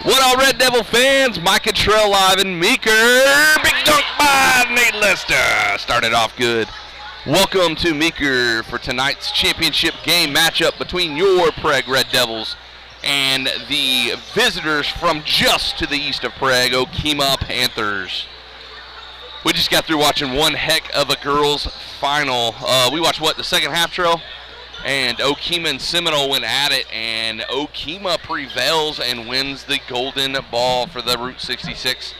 What up, Red Devil fans? Mike and Trell live in Meeker. Big dunk by Nate Lester. Started off good. Welcome to Meeker for tonight's championship game matchup between your Prague Red Devils and the visitors from just to the east of Prague, Okemah Panthers. We just got through watching one heck of a girls' final. We watched, the second half, Trell? And Okemah and Seminole went at it, and Okemah prevails and wins the golden ball for the Route 66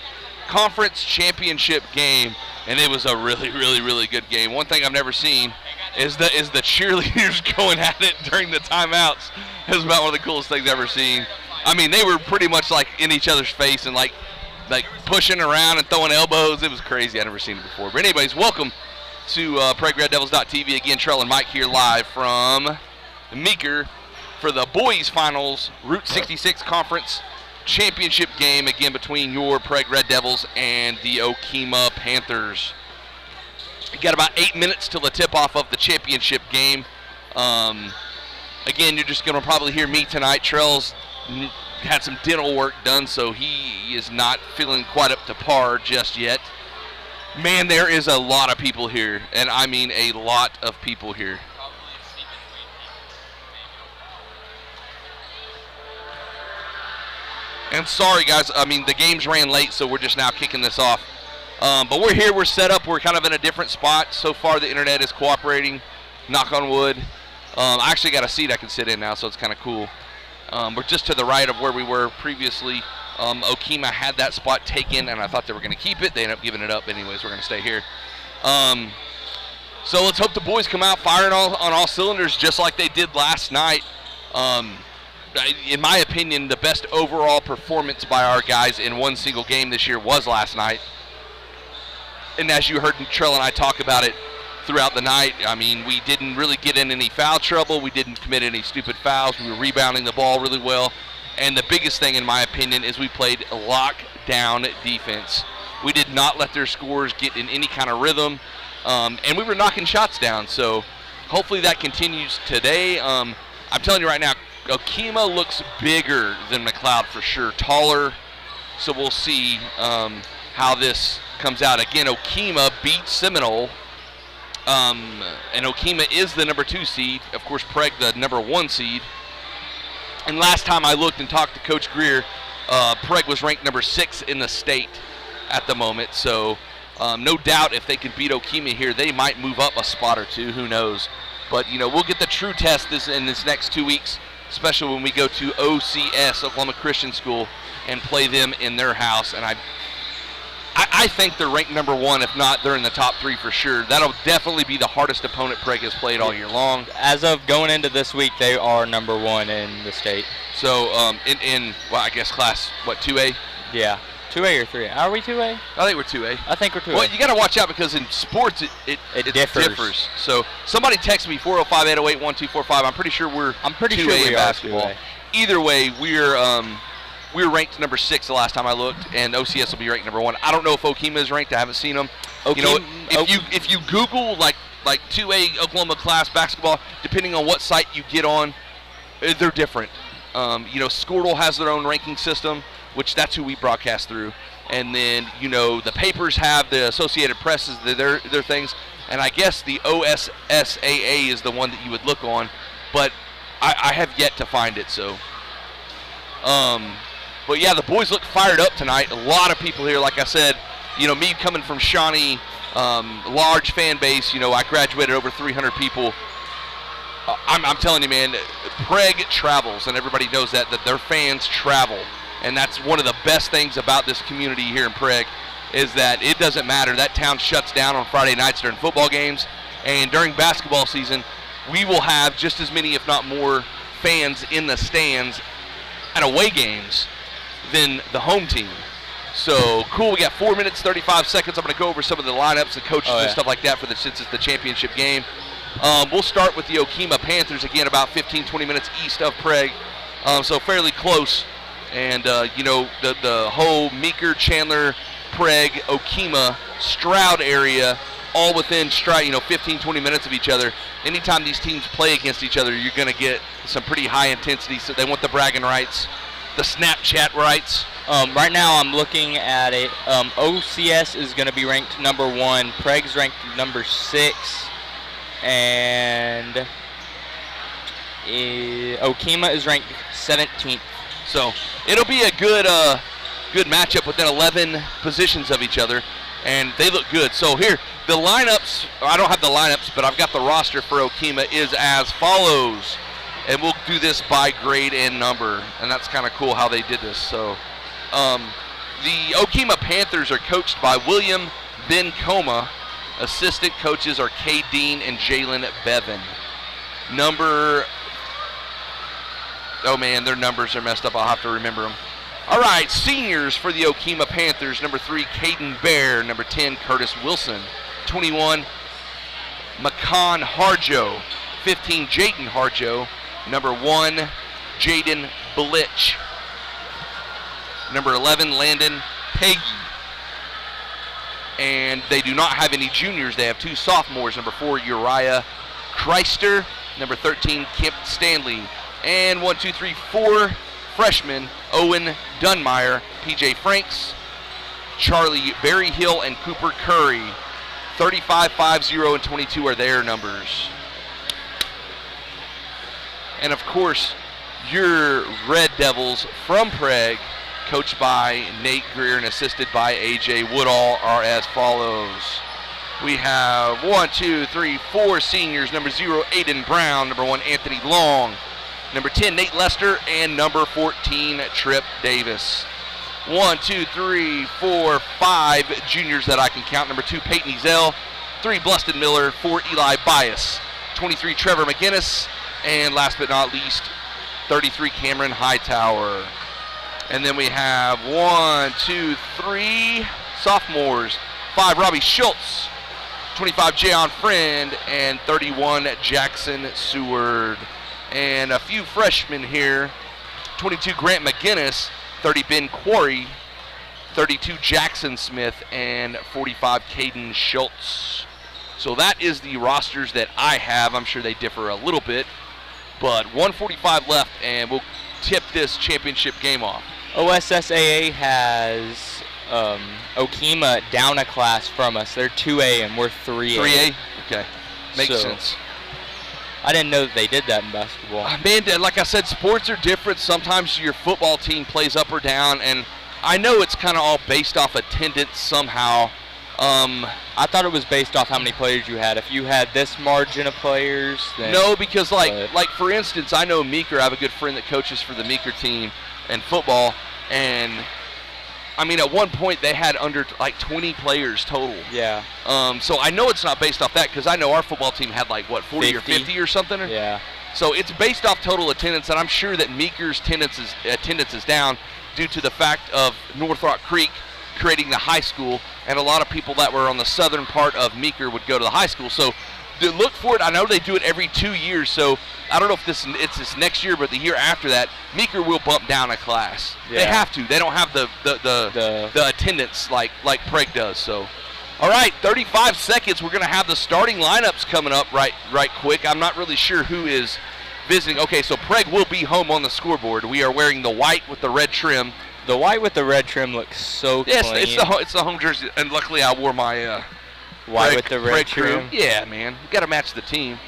Conference Championship game. And it was a really, really, really good game. One thing I've never seen is the cheerleaders going at it during the timeouts. It was about one of the coolest things I've ever seen. I mean, they were pretty much like in each other's face and like pushing around and throwing elbows. It was crazy. I've never seen it before. But anyways, welcome to PragueRedDevils.tv. Again, Trell and Mike here live from Meeker for the boys finals Route 66 Conference Championship game, again between your Prague Red Devils and the Okemah Panthers. You got about 8 minutes till the tip-off of the championship game. Again, you're just going to probably hear me tonight. Trell's had some dental work done, so he is not feeling quite up to par just yet. Man, there is a lot of people here, and I mean a lot of people here. And sorry, guys, I mean, the games ran late, so we're just now kicking this off. But we're here, we're set up, we're kind of in a different spot. So far, the internet is cooperating, knock on wood. I actually got a seat I can sit in now, so it's kind of cool. We're just to the right of where we were previously. Okemah had that spot taken, and I thought they were going to keep it. They ended up giving it up anyways. We're going to stay here. So let's hope the boys come out firing on all cylinders just like they did last night. In my opinion, the best overall performance by our guys in one single game this year was last night. And as you heard Trell and I talk about it throughout the night, I mean, we didn't really get in any foul trouble. We didn't commit any stupid fouls. We were rebounding the ball really well. And the biggest thing, in my opinion, is we played lockdown defense. We did not let their scores get in any kind of rhythm, and we were knocking shots down. So hopefully that continues today. I'm telling you right now, Okemah looks bigger than McLeod for sure, taller. So we'll see how this comes out. Again, Okemah beat Seminole, and Okemah is the number 2 seed. Of course, Prague the number 1 seed. And last time I looked and talked to Coach Greer, Prague was ranked number 6 in the state at the moment. So no doubt if they can beat Okemah here, they might move up a spot or two. Who knows? But, you know, we'll get the true test in this next 2 weeks, especially when we go to OCS, Oklahoma Christian School, and play them in their house. And I think they're ranked number 1. If not, they're in the top 3 for sure. That'll definitely be the hardest opponent Prague has played all year long. As of going into this week, they are number 1 in the state. So well, I guess class, 2A? Yeah. 2A or 3A? Are we 2A? I think we're 2A. I think we're 2A. Well, you got to watch out because in sports it differs. So somebody text me 405-808-1245. I'm pretty sure we're 2A in basketball. 2A. Either way, we were ranked number 6 the last time I looked, and OCS will be ranked number 1. I don't know if Okemah is ranked. I haven't seen them. You know, if you Google like 2A Oklahoma class basketball, depending on what site you get on, they're different. You know, Squirtle has their own ranking system, which that's who we broadcast through. And then, you know, the papers have the Associated Presses, their things. And I guess the OSSAA is the one that you would look on, but I have yet to find it. So, but yeah, the boys look fired up tonight. A lot of people here, like I said. You know, me coming from Shawnee, large fan base. You know, I graduated over 300 people. I'm telling you, man, Prague travels, and everybody knows that their fans travel. And that's one of the best things about this community here in Prague, is that it doesn't matter. That town shuts down on Friday nights during football games, and during basketball season, we will have just as many, if not more, fans in the stands at away games than the home team. So cool. We got 4 minutes 35 seconds. I'm going to go over some of the lineups, the coaches, and stuff like that since it's the championship game. We'll start with the Okemah Panthers again, about 15-20 minutes east of Prague, so fairly close. And you know, the whole Meeker, Chandler, Prague, Okemah, Stroud area, all within 15-20 minutes of each other. Anytime these teams play against each other, you're going to get some pretty high intensity. So they want the bragging rights. the Snapchat rights. Right now I'm looking at it. OCS is going to be ranked number 1. Prague's ranked number 6. And Okemah is ranked 17th. So it'll be a good matchup within 11 positions of each other, and they look good. So here, the lineups, I don't have the lineups, but I've got the roster for Okemah is as follows. And we'll do this by grade and number, and that's kind of cool how they did this. So the Okemah Panthers are coached by William Bencoma. Assistant coaches are Kay Dean and Jalen Bevan. Oh man, their numbers are messed up. I'll have to remember them. All right, seniors for the Okemah Panthers. Number 3, Caden Bear. Number 10, Curtis Wilson. 21, Makan Harjo. 15, Jayden Harjo. Number 1, Jaden Blitch. Number 11, Landon Peggy. And they do not have any juniors. They have 2 sophomores. Number 4, Uriah Kreister. Number 13, Kemp Stanley. And 4 freshmen, Owen Dunmeyer, PJ Franks, Charlie Berryhill, and Cooper Curry. 35, 50, and 22 are their numbers. And of course, your Red Devils from Prague, coached by Nate Greer and assisted by AJ Woodall, are as follows. We have 4 seniors. Number 0, Aiden Brown. Number 1, Anthony Long. Number 10, Nate Lester. And number 14, Trip Davis. 5 juniors that I can count. Number 2, Peyton Ezell. 3, Bluston Miller. 4, Eli Bias. 23, Trevor McGinnis. And last but not least, 33, Cameron Hightower. And then we have 3 sophomores. 5, Robbie Schultz. 25, Jayon Friend. And 31, Jackson Seward. And a few freshmen here. 22, Grant McGinnis. 30, Ben Quarry. 32, Jackson Smith. And 45, Caden Schultz. So that is the rosters that I have. I'm sure they differ a little bit. But 1:45 left, and we'll tip this championship game off. OSSAA has Okemah down a class from us. They're 2A and we're 3A. 3A? Okay. Makes sense. I didn't know that they did that in basketball. Man, like I said, sports are different. Sometimes your football team plays up or down, and I know it's kind of all based off attendance somehow. I thought it was based off how many players you had. If you had this margin of players, then no, because like for instance, I know Meeker. I have a good friend that coaches for the Meeker team in football, and I mean, at one point they had under like 20 players total. Yeah. So I know it's not based off that, because I know our football team had like, 40 or 50 or something? Yeah. So it's based off total attendance, and I'm sure that Meeker's attendance is down due to the fact of North Rock Creek creating the high school, and a lot of people that were on the southern part of Meeker would go to the high school. So look for it. I know they do it every 2 years, so I don't know if it's this next year, but the year after that, Meeker will bump down a class. Yeah. They have to. They don't have the attendance like Prague does. So, all right, 35 seconds. We're going to have the starting lineups coming up right quick. I'm not really sure who is visiting. Okay, so Prague will be home on the scoreboard. We are wearing the white with the red trim. The white with the red trim looks so clean. Yes, it's the home jersey, and luckily I wore my white with the red trim. Yeah, man, you got to match the team.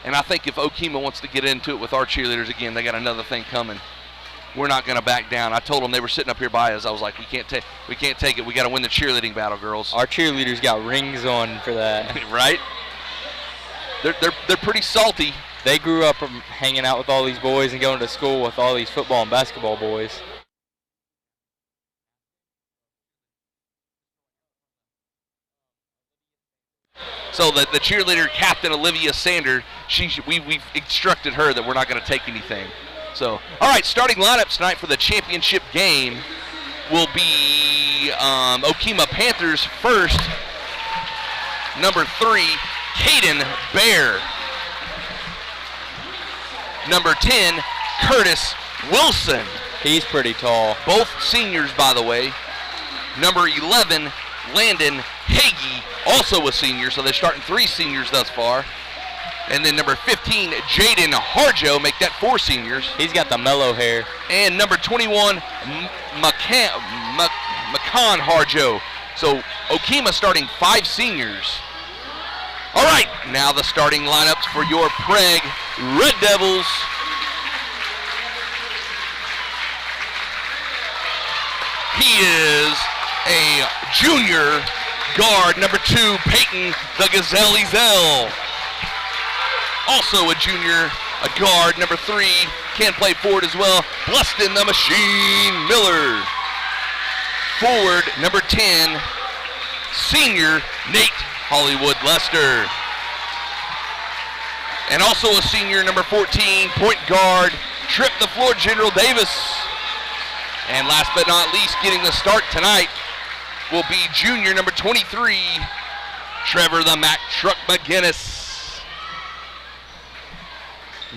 And I think if Okemah wants to get into it with our cheerleaders again, they got another thing coming. We're not going to back down. I told them, they were sitting up here by us. I was like, we can't take it. We got to win the cheerleading battle, girls. Our cheerleaders got rings on for that. Right? They're pretty salty. They grew up hanging out with all these boys and going to school with all these football and basketball boys. So the cheerleader captain, Olivia Sander, we've instructed her that we're not going to take anything. So, all right, starting lineups tonight for the championship game will be Okemah Panthers first. Number 3, Caden Bear. Number 10, Curtis Wilson. He's pretty tall. Both seniors, by the way. Number 11, Landon Hagee, also a senior, so they're starting 3 seniors thus far. And then number 15, Jaden Harjo, make that 4 seniors. He's got the mellow hair. And number 21, Macan Harjo. So Okemah starting 5 seniors. All right, now the starting lineups for your Prague Red Devils. He is a junior guard, number 2, Peyton the Gazelle Ezel. Also a junior, a guard, number 3, can play forward as well, Bluston the Machine Miller. Forward, number 10, senior, Nate Hollywood Lester. And also a senior, number 14, point guard, Trip the Floor General Davis. And last but not least, getting the start tonight will be junior, number 23, Trevor the Mack Truck McGinnis.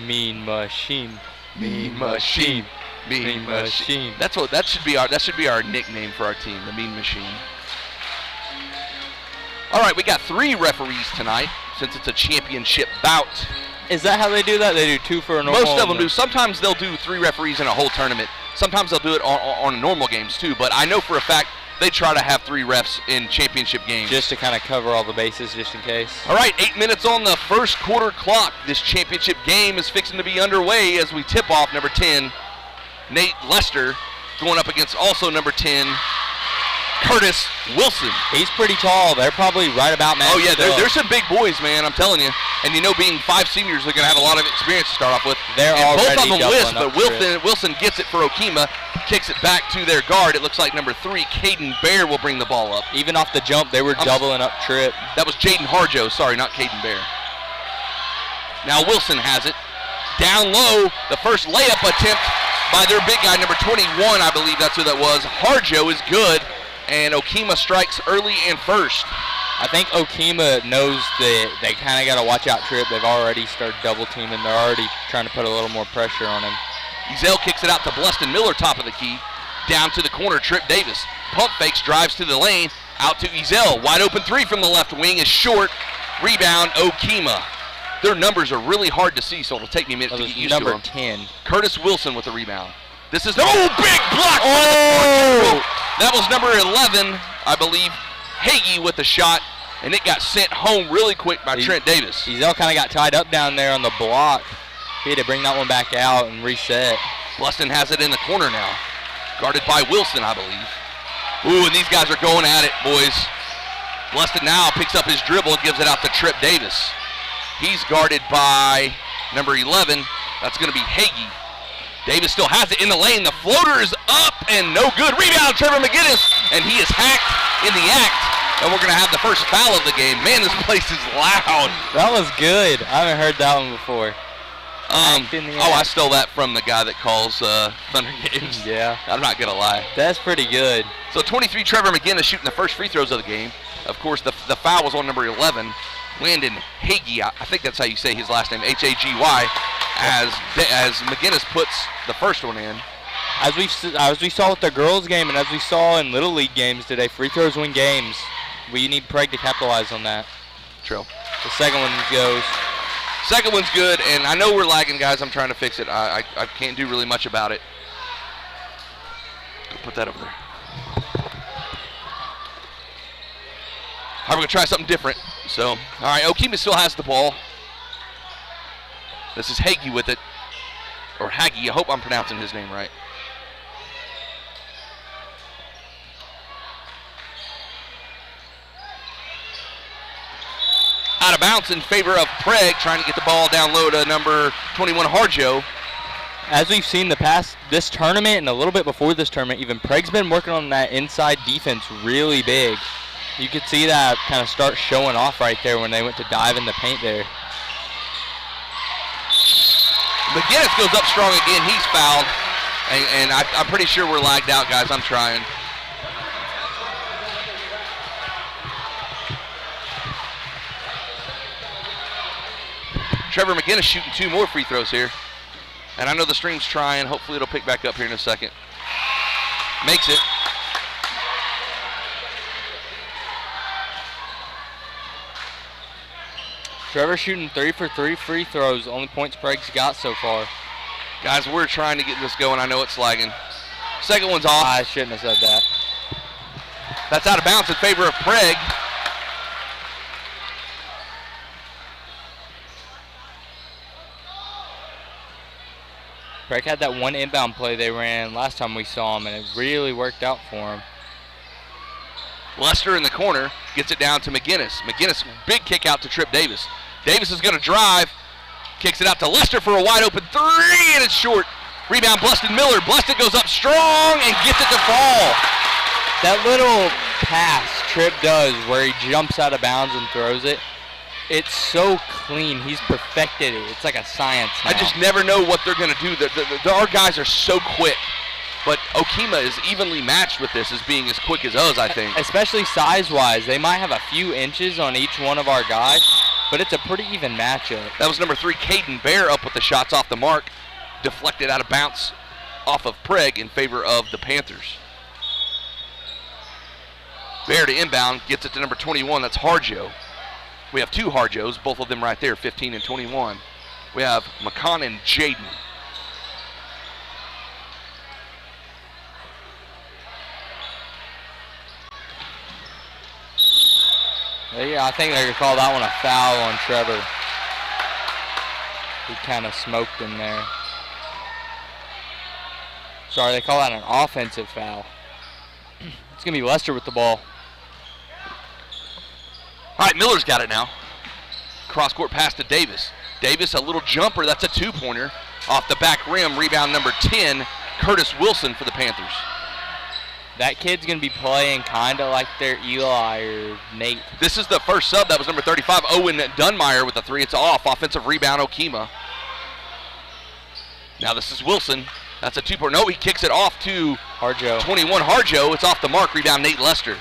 Mean machine. Mean machine. Mean machine. That should be our nickname for our team, the Mean Machine. All right, we got 3 referees tonight since it's a championship bout. Is that how they do that? They do 2 for a normal? Most of them do. Sometimes they'll do 3 referees in a whole tournament. Sometimes they'll do it on normal games too, but I know for a fact they try to have 3 refs in championship games. Just to kind of cover all the bases, just in case. All right, 8 minutes on the first quarter clock. This championship game is fixing to be underway as we tip off number 10, Nate Lester, going up against also number 10, Curtis Wilson. He's pretty tall. They're probably right about matched. Oh, yeah, there's some big boys, man, I'm telling you. And you know, being 5 seniors, they're going to have a lot of experience to start off with. They're and already both of them list, but Wilson Wilson gets it for Okemah, kicks it back to their guard. It looks like number 3, Caden Bear, will bring the ball up. Even off the jump, they were doubling up Trip. That was Jaden Harjo, sorry, not Caden Bear. Now Wilson has it. Down low, the first layup attempt by their big guy, number 21, I believe that's who that was. Harjo is good, and Okemah strikes early and first. I think Okemah knows that they kind of got to watch out Trip. They've already started double teaming. They're already trying to put a little more pressure on him. Ezel kicks it out to Bluston Miller, top of the key. Down to the corner, Trip Davis. Pump fakes, drives to the lane, out to Ezel. Wide open 3 from the left wing is short. Rebound, Okemah. Their numbers are really hard to see, so it'll take me a minute to get used to them. Number 10. Curtis Wilson with the rebound. This is, big block! Oh! That was number 11, I believe. Hagee with the shot, and it got sent home really quick by Trent Davis. Ezel kind of got tied up down there on the block. He had to bring that one back out and reset. Bluston has it in the corner now. Guarded by Wilson, I believe. Ooh, and these guys are going at it, boys. Bluston now picks up his dribble and gives it out to Trip Davis. He's guarded by number 11. That's going to be Hagee. Davis still has it in the lane. The floater is up and no good. Rebound, Trevor McGinnis, and he is hacked in the act. And we're going to have the first foul of the game. Man, this place is loud. That was good. I haven't heard that one before. I stole that from the guy that calls Thunder games. Yeah. I'm not going to lie. That's pretty good. So 23, Trevor McGinnis shooting the first free throws of the game. Of course, the foul was on number 11. Landon Hagee, I think that's how you say his last name, H-A-G-Y, as McGinnis puts the first one in. As we saw with the girls game and as we saw in Little League games today, free throws win games. We need Prague to capitalize on that. True. The second one goes. Second one's good, and I know we're lagging, guys. I'm trying to fix it. I can't do really much about it. Put that over there. All right, we're going to try something different. So, all right, Okemah still has the ball. This is Hagee with it. Or Hagee, I hope I'm pronouncing his name right. Out of bounds in favor of Prague, trying to get the ball down low to number 21, Harjo. As we've seen this tournament and a little bit before this tournament, even Prague's been working on that inside defense really big. You could see that kind of start showing off right there when they went to dive in the paint there. McGinnis goes up strong again. He's fouled. And I'm pretty sure we're lagged out, guys. I'm trying. Trevor McGinnis shooting 2 more free throws here. And I know the stream's trying. Hopefully it'll pick back up here in a second. Makes it. Trevor shooting 3 for 3 free throws. Only points Prague's got so far. Guys, we're trying to get this going. I know it's lagging. Second one's off. I shouldn't have said that. That's out of bounds in favor of Prague. Prague had that one inbound play they ran last time we saw him, and it really worked out for him. Lester in the corner gets it down to McGinnis. McGinnis, big kick out to Trip Davis. Davis is going to drive, kicks it out to Lester for a wide open three, and it's short. Rebound, Bluston Miller. Bluston goes up strong and gets it to fall. That little pass Trip does where he jumps out of bounds and throws it, it's so clean. He's perfected it. It's like a science now. I just never know what they're going to do. Our guys are so quick. But Okemah is evenly matched with this as being as quick as us, I think. Especially size-wise. They might have a few inches on each one of our guys, but it's a pretty even matchup. That was number 3, Caden Bear, up with the shots off the mark. Deflected out of bounds off of Prague in favor of the Panthers. Bear to inbound, gets it to number 21. That's Harjo. We have 2 Harjos, both of them right there, 15 and 21. We have McCon and Jaden. Yeah, I think they're going to call that one a foul on Trevor. He kind of smoked him there. Sorry, they call that an offensive foul. It's going to be Lester with the ball. All right, Miller's got it now. Cross-court pass to Davis. Davis, a little jumper. That's a two-pointer. Off the back rim, rebound number 10, Curtis Wilson for the Panthers. That kid's going to be playing kind of like their Eli or Nate. This is the first sub. That was number 35, Owen Dunmeyer with a three. It's off. Offensive rebound, Okemah. Now this is Wilson. That's a two-pointer. No, he kicks it off to Harjo. 21, Harjo. It's off the mark. Rebound, Nate Lester.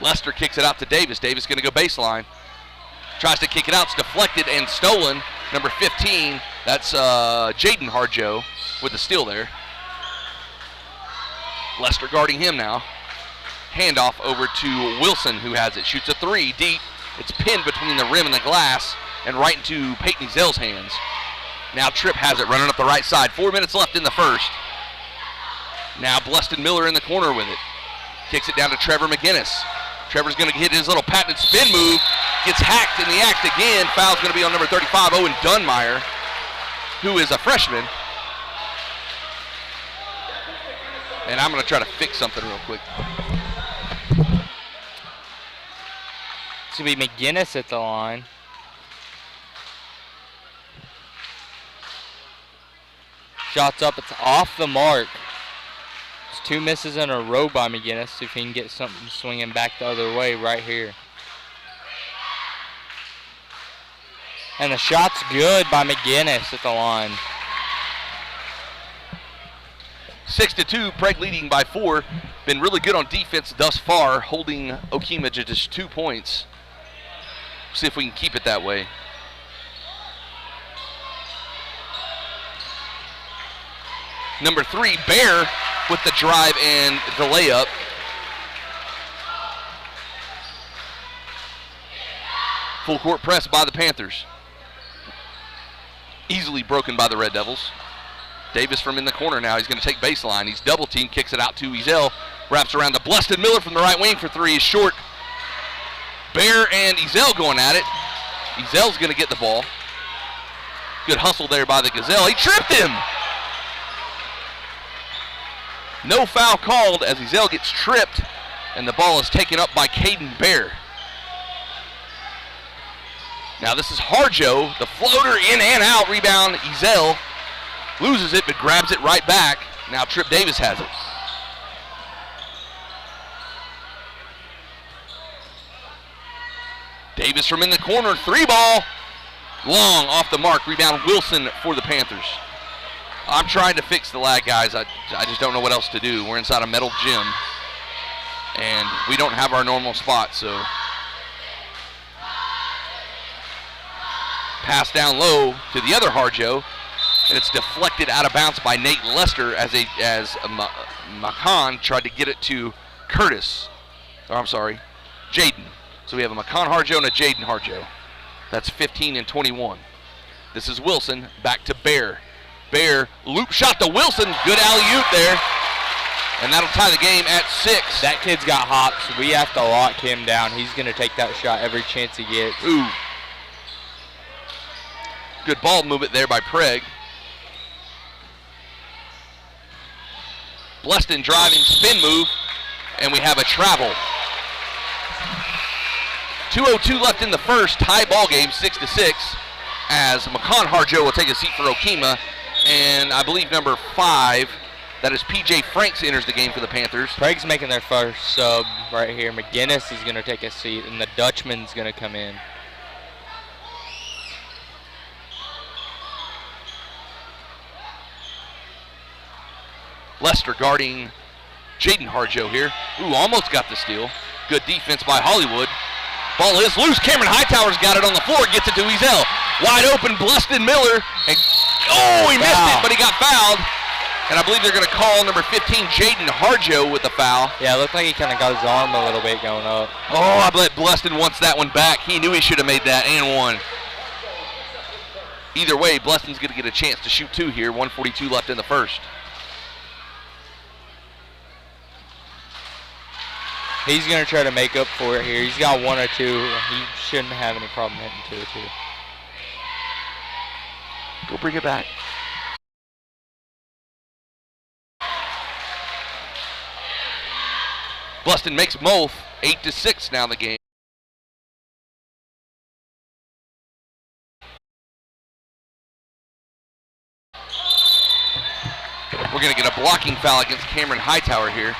Lester kicks it out to Davis. Davis going to go baseline. Tries to kick it out. It's deflected and stolen. Number 15, that's Jaden Harjo with the steal there. Lester guarding him now. Handoff over to Wilson, who has it. Shoots a three deep. It's pinned between the rim and the glass and right into Peyton Ezel's hands. Now Tripp has it running up the right side. 4 minutes left in the first. Now Bluston Miller in the corner with it. Kicks it down to Trevor McGinnis. Trevor's going to hit his little patented spin move. Gets hacked in the act again. Foul's going to be on number 35, Owen Dunmeyer, who is a freshman. And I'm going to try to fix something real quick. It's going to be McGinnis at the line. Shots up. It's off the mark. It's 2 misses in a row by McGinnis. See if he can get something swinging back the other way right here. And the shot's good by McGinnis at the line. 6-2, Prague leading by 4. Been really good on defense thus far, holding Okemah to just 2 points. See if we can keep it that way. Number 3, Bear with the drive and the layup. Full court press by the Panthers. Easily broken by the Red Devils. Davis from in the corner now. He's going to take baseline. He's double teamed, kicks it out to Ezel. Wraps around to Bluston Miller from the right wing for three. Is short. Bear and Ezel going at it. Ezel's going to get the ball. Good hustle there by the Gazelle. He tripped him. No foul called as Ezel gets tripped, and the ball is taken up by Caden Bear. Now this is Harjo, the floater in and out, rebound. Ezel loses it but grabs it right back. Now Trip Davis has it. Davis from in the corner, three ball. Long off the mark, rebound Wilson for the Panthers. I'm trying to fix the lag, guys. I just don't know what else to do. We're inside a metal gym, and we don't have our normal spot, so. Pass down low to the other Harjo. And it's deflected out of bounds by Nate Lester as Macan tried to get it to Curtis. Or I'm sorry, Jaden. So we have a Macan Harjo and a Jaden Harjo. That's 15 and 21. This is Wilson, back to Bear. Bear, loop shot to Wilson, good alley-oop there. And that'll tie the game at 6. That kid's got hops. We have to lock him down. He's going to take that shot every chance he gets. Ooh. Good ball movement there by Prague. Bleston driving spin move, and we have a travel. 2:02 left in the first, tie ball game, 6-6, as Macan Harjo will take a seat for Okemah, and I believe number 5, that is PJ Franks, enters the game for the Panthers. Prague's making their first sub right here. McGinnis is going to take a seat, and the Dutchman's going to come in. Lester guarding Jaden Harjo here. Ooh, almost got the steal. Good defense by Hollywood. Ball is loose. Cameron Hightower's got it on the floor. Gets it to Ezel. Wide open, Bleston Miller. And, he missed it, but he got fouled. And I believe they're going to call number 15, Jaden Harjo, with the foul. Yeah, it looked like he kind of got his arm a little bit going up. Oh, I bet Bleston wants that one back. He knew he should have made that and won. Either way, Bleston's going to get a chance to shoot 2 here. 1:42 left in the first. He's going to try to make up for it here. He's got 1 or 2. He shouldn't have any problem hitting 2 or 2. Go bring it back. Bleston makes both. 8-6 now the game. We're going to get a blocking foul against Cameron Hightower here.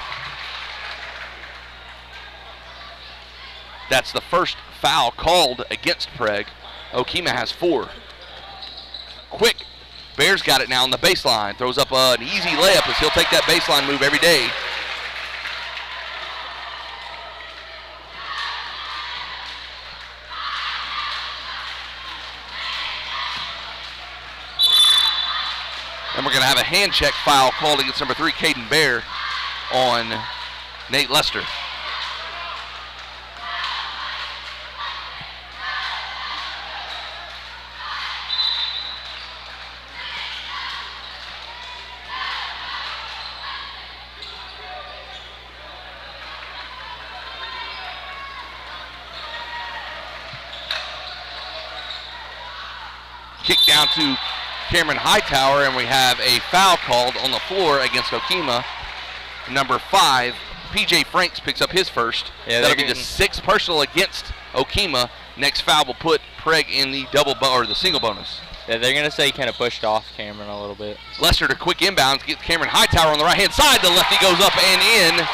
That's the first foul called against Prague. Okemah has 4. Quick. Bears got it now on the baseline. Throws up an easy layup as he'll take that baseline move every day. And we're going to have a hand check foul called against number 3, Caden Bear, on Nate Lester. Kick down to Cameron Hightower, and we have a foul called on the floor against Okemah. Number 5, PJ Franks picks up his first. Yeah, that'll be the 6th personal against Okemah. Next foul will put Prague in the the single bonus. Yeah, they're going to say he kind of pushed off Cameron a little bit. Lester to quick inbounds, gets Cameron Hightower on the right-hand side. The lefty goes up and in.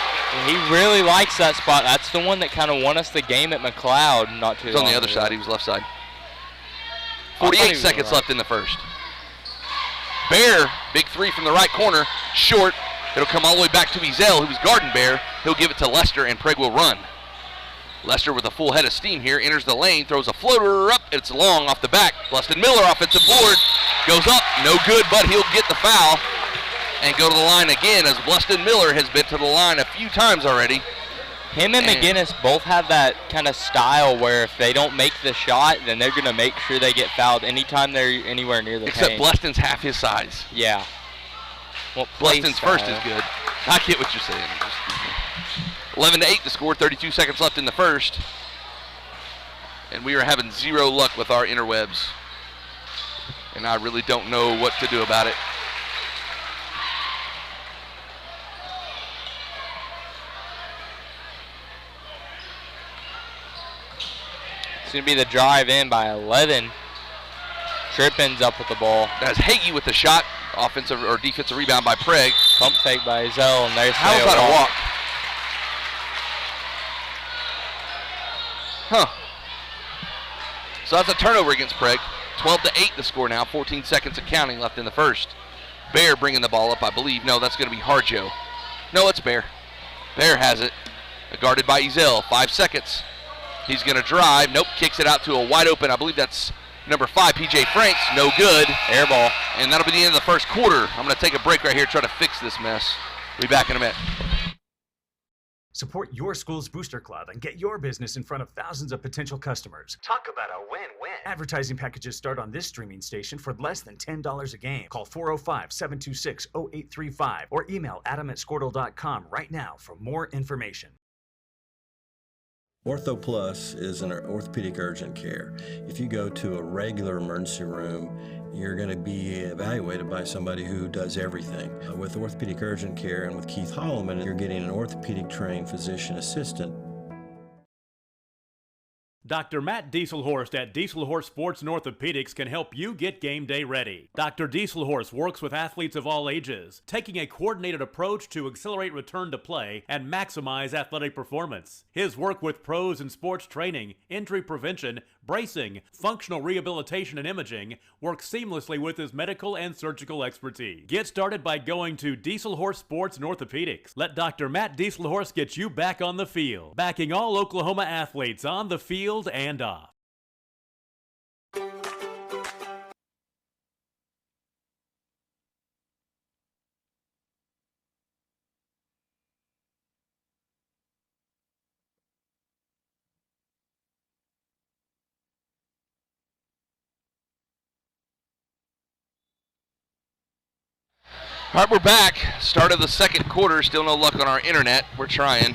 He really likes that spot. That's the one that kind of won us the game at McLeod not too long ago. He was on the other side. He was left side. 48 seconds left in the first. Bear, big 3 from the right corner, short. It'll come all the way back to Ezel, who's guarding Bear. He'll give it to Lester, and Prague will run. Lester with a full head of steam here, enters the lane, throws a floater up. It's long off the back. Bleston Miller, offensive board, goes up, no good, but he'll get the foul and go to the line again, as Bleston Miller has been to the line a few times already. Him and McGinnis both have that kind of style where if they don't make the shot, then they're going to make sure they get fouled anytime they're anywhere near the paint. Except Bleston's half his size. Yeah. Well, Bleston's first is good. I get what you're saying. 11-8 to score, 32 seconds left in the first. And we are having 0 luck with our interwebs. And I really don't know what to do about it. It's going to be the drive in by 11. Trippin's up with the ball. That's Hagee with the shot. Offensive or defensive rebound by Prague. Pump fake by Ezel, and there's How is that a walk? Huh. So that's a turnover against Prague. 12-8 the score now. 14 seconds of counting left in the first. Bear bringing the ball up, I believe. No, that's going to be Harjo. No, it's Bear. Bear has it. Guarded by Ezel. 5 seconds. He's going to drive. Nope, kicks it out to a wide open. I believe that's Number 5, P.J. Franks, no good. Air ball. And that'll be the end of the first quarter. I'm going to take a break right here, try to fix this mess. We'll be back in a minute. Support your school's booster club and get your business in front of thousands of potential customers. Talk about a win-win. Advertising packages start on this streaming station for less than $10 a game. Call 405-726-0835 or email adam@squirtle.com right now for more information. Ortho Plus is an orthopedic urgent care. If you go to a regular emergency room, you're going to be evaluated by somebody who does everything. With orthopedic urgent care and with Keith Holloman, you're getting an orthopedic trained physician assistant. Dr. Matt Dieselhorst at Dieselhorst Sports and Orthopedics can help you get game day ready. Dr. Dieselhorst works with athletes of all ages, taking a coordinated approach to accelerate return to play and maximize athletic performance. His work with pros in sports training, injury prevention, bracing, functional rehabilitation, and imaging works seamlessly with his medical and surgical expertise. Get started by going to Dieselhorst Sports and Orthopedics. Let Dr. Matt Dieselhorst get you back on the field, backing all Oklahoma athletes on the field and off. All right, we're back. Start of the second quarter. Still no luck on our internet. We're trying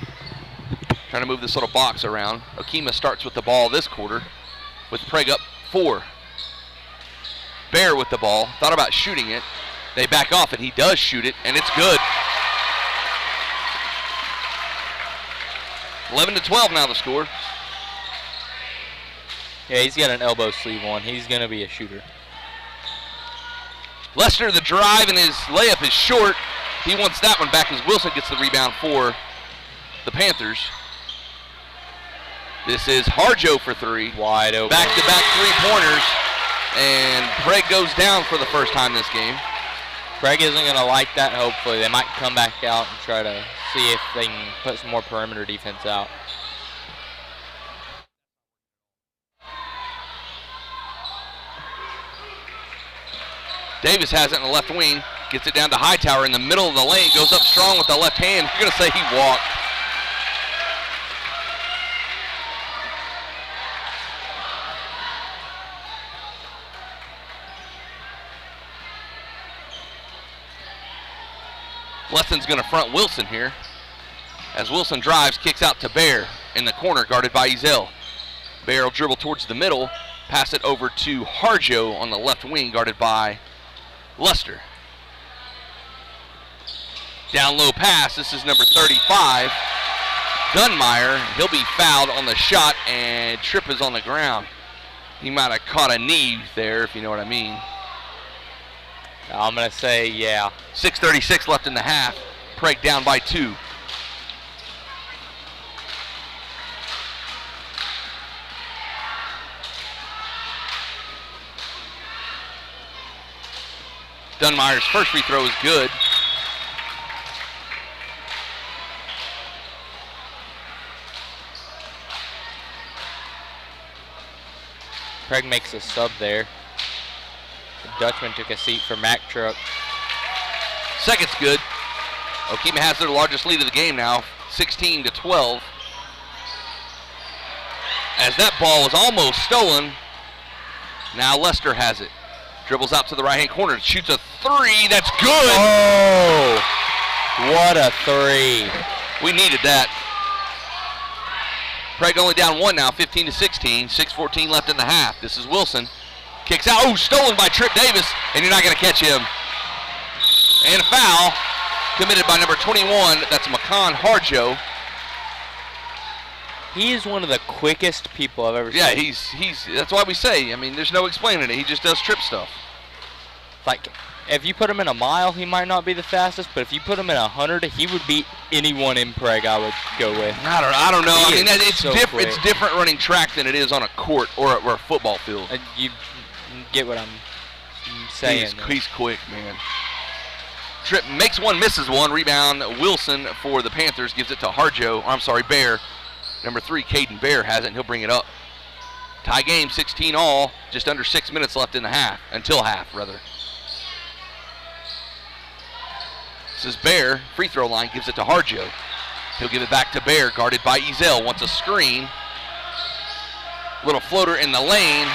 to move this little box around. Okemah starts with the ball this quarter with Prague up 4. Bear with the ball. Thought about shooting it. They back off, and he does shoot it, and it's good. 11-12 now the score. Yeah, he's got an elbow sleeve on. He's going to be a shooter. Lester, the drive, and his layup is short. He wants that one back as Wilson gets the rebound for the Panthers. This is Harjo for 3. Wide open. Back-to-back 3-pointers, and Prague goes down for the first time this game. Prague isn't going to like that, hopefully. They might come back out and try to see if they can put some more perimeter defense out. Davis has it in the left wing, gets it down to Hightower in the middle of the lane, goes up strong with the left hand. You're going to say he walked. Lesson's going to front Wilson here. As Wilson drives, kicks out to Bear in the corner, guarded by Ezel. Bear will dribble towards the middle, pass it over to Harjo on the left wing, guarded by Lester. Down low pass, this is number 35. Dunmeyer, he'll be fouled on the shot, and Tripp is on the ground. He might have caught a knee there, if you know what I mean. I'm going to say, yeah. 6:36 left in the half. Prague down by 2. Dunmeyer's first free throw is good. Prague makes a sub there. The Dutchman took a seat for Mack Truck. Second's good. Okemah has their largest lead of the game now, 16-12. As that ball was almost stolen, now Lester has it. Dribbles out to the right-hand corner, shoots a 3, that's good! Oh, what a 3. We needed that. Prague only down 1 now, 15-16, 6:14 left in the half. This is Wilson. Kicks out, stolen by Tripp Davis, and you're not gonna catch him. And a foul committed by number 21, that's Makan Harjo. He is one of the quickest people I've ever seen. Yeah, he's that's why we say, I mean, there's no explaining it. He just does Tripp stuff. Like, if you put him in a mile, he might not be the fastest, but if you put him in 100, he would beat anyone in Prague I would go with. I don't know. I mean, it's so different. It's different running track than it is on a court or a football field. You get what I'm saying. He's quick, man. Tripp makes one, misses one. Rebound Wilson for the Panthers, gives it to Harjo. I'm sorry, Bear. Number 3, Caden Bear has it, and he'll bring it up. Tie game, 16 all. Just under 6 minutes left in the half. Until half, rather. This is Bear. Free throw line gives it to Harjo. He'll give it back to Bear, guarded by Ezel. Wants a screen. Little floater in the lane.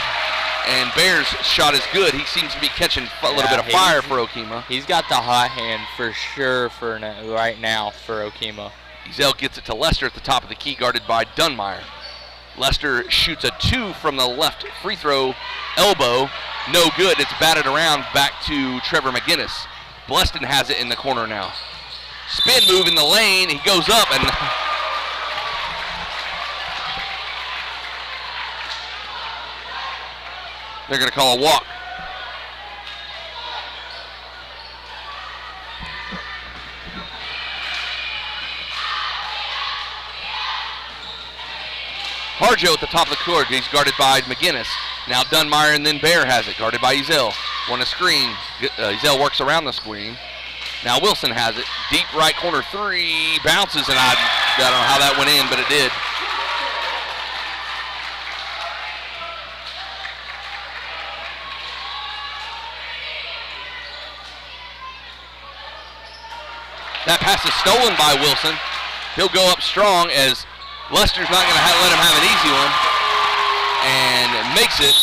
And Bear's shot is good. He seems to be catching a little bit of fire for Okemah. He's got the hot hand for sure for right now for Okemah. Ezel gets it to Lester at the top of the key, guarded by Dunmeyer. Lester shoots a 2 from the left free throw elbow. No good. It's batted around back to Trevor McGinnis. Bleston has it in the corner now. Spin move in the lane. He goes up and they're going to call a walk. Harjo at the top of the court. He's guarded by McGinnis. Now Dunmeyer and then Bear has it, guarded by Ezel. Want a screen. Ezel works around the screen. Now Wilson has it. Deep right corner 3. Bounces, and I don't know how that went in, but it did. That pass is stolen by Wilson. He'll go up strong as Lester's not going to let him have an easy one. And makes it.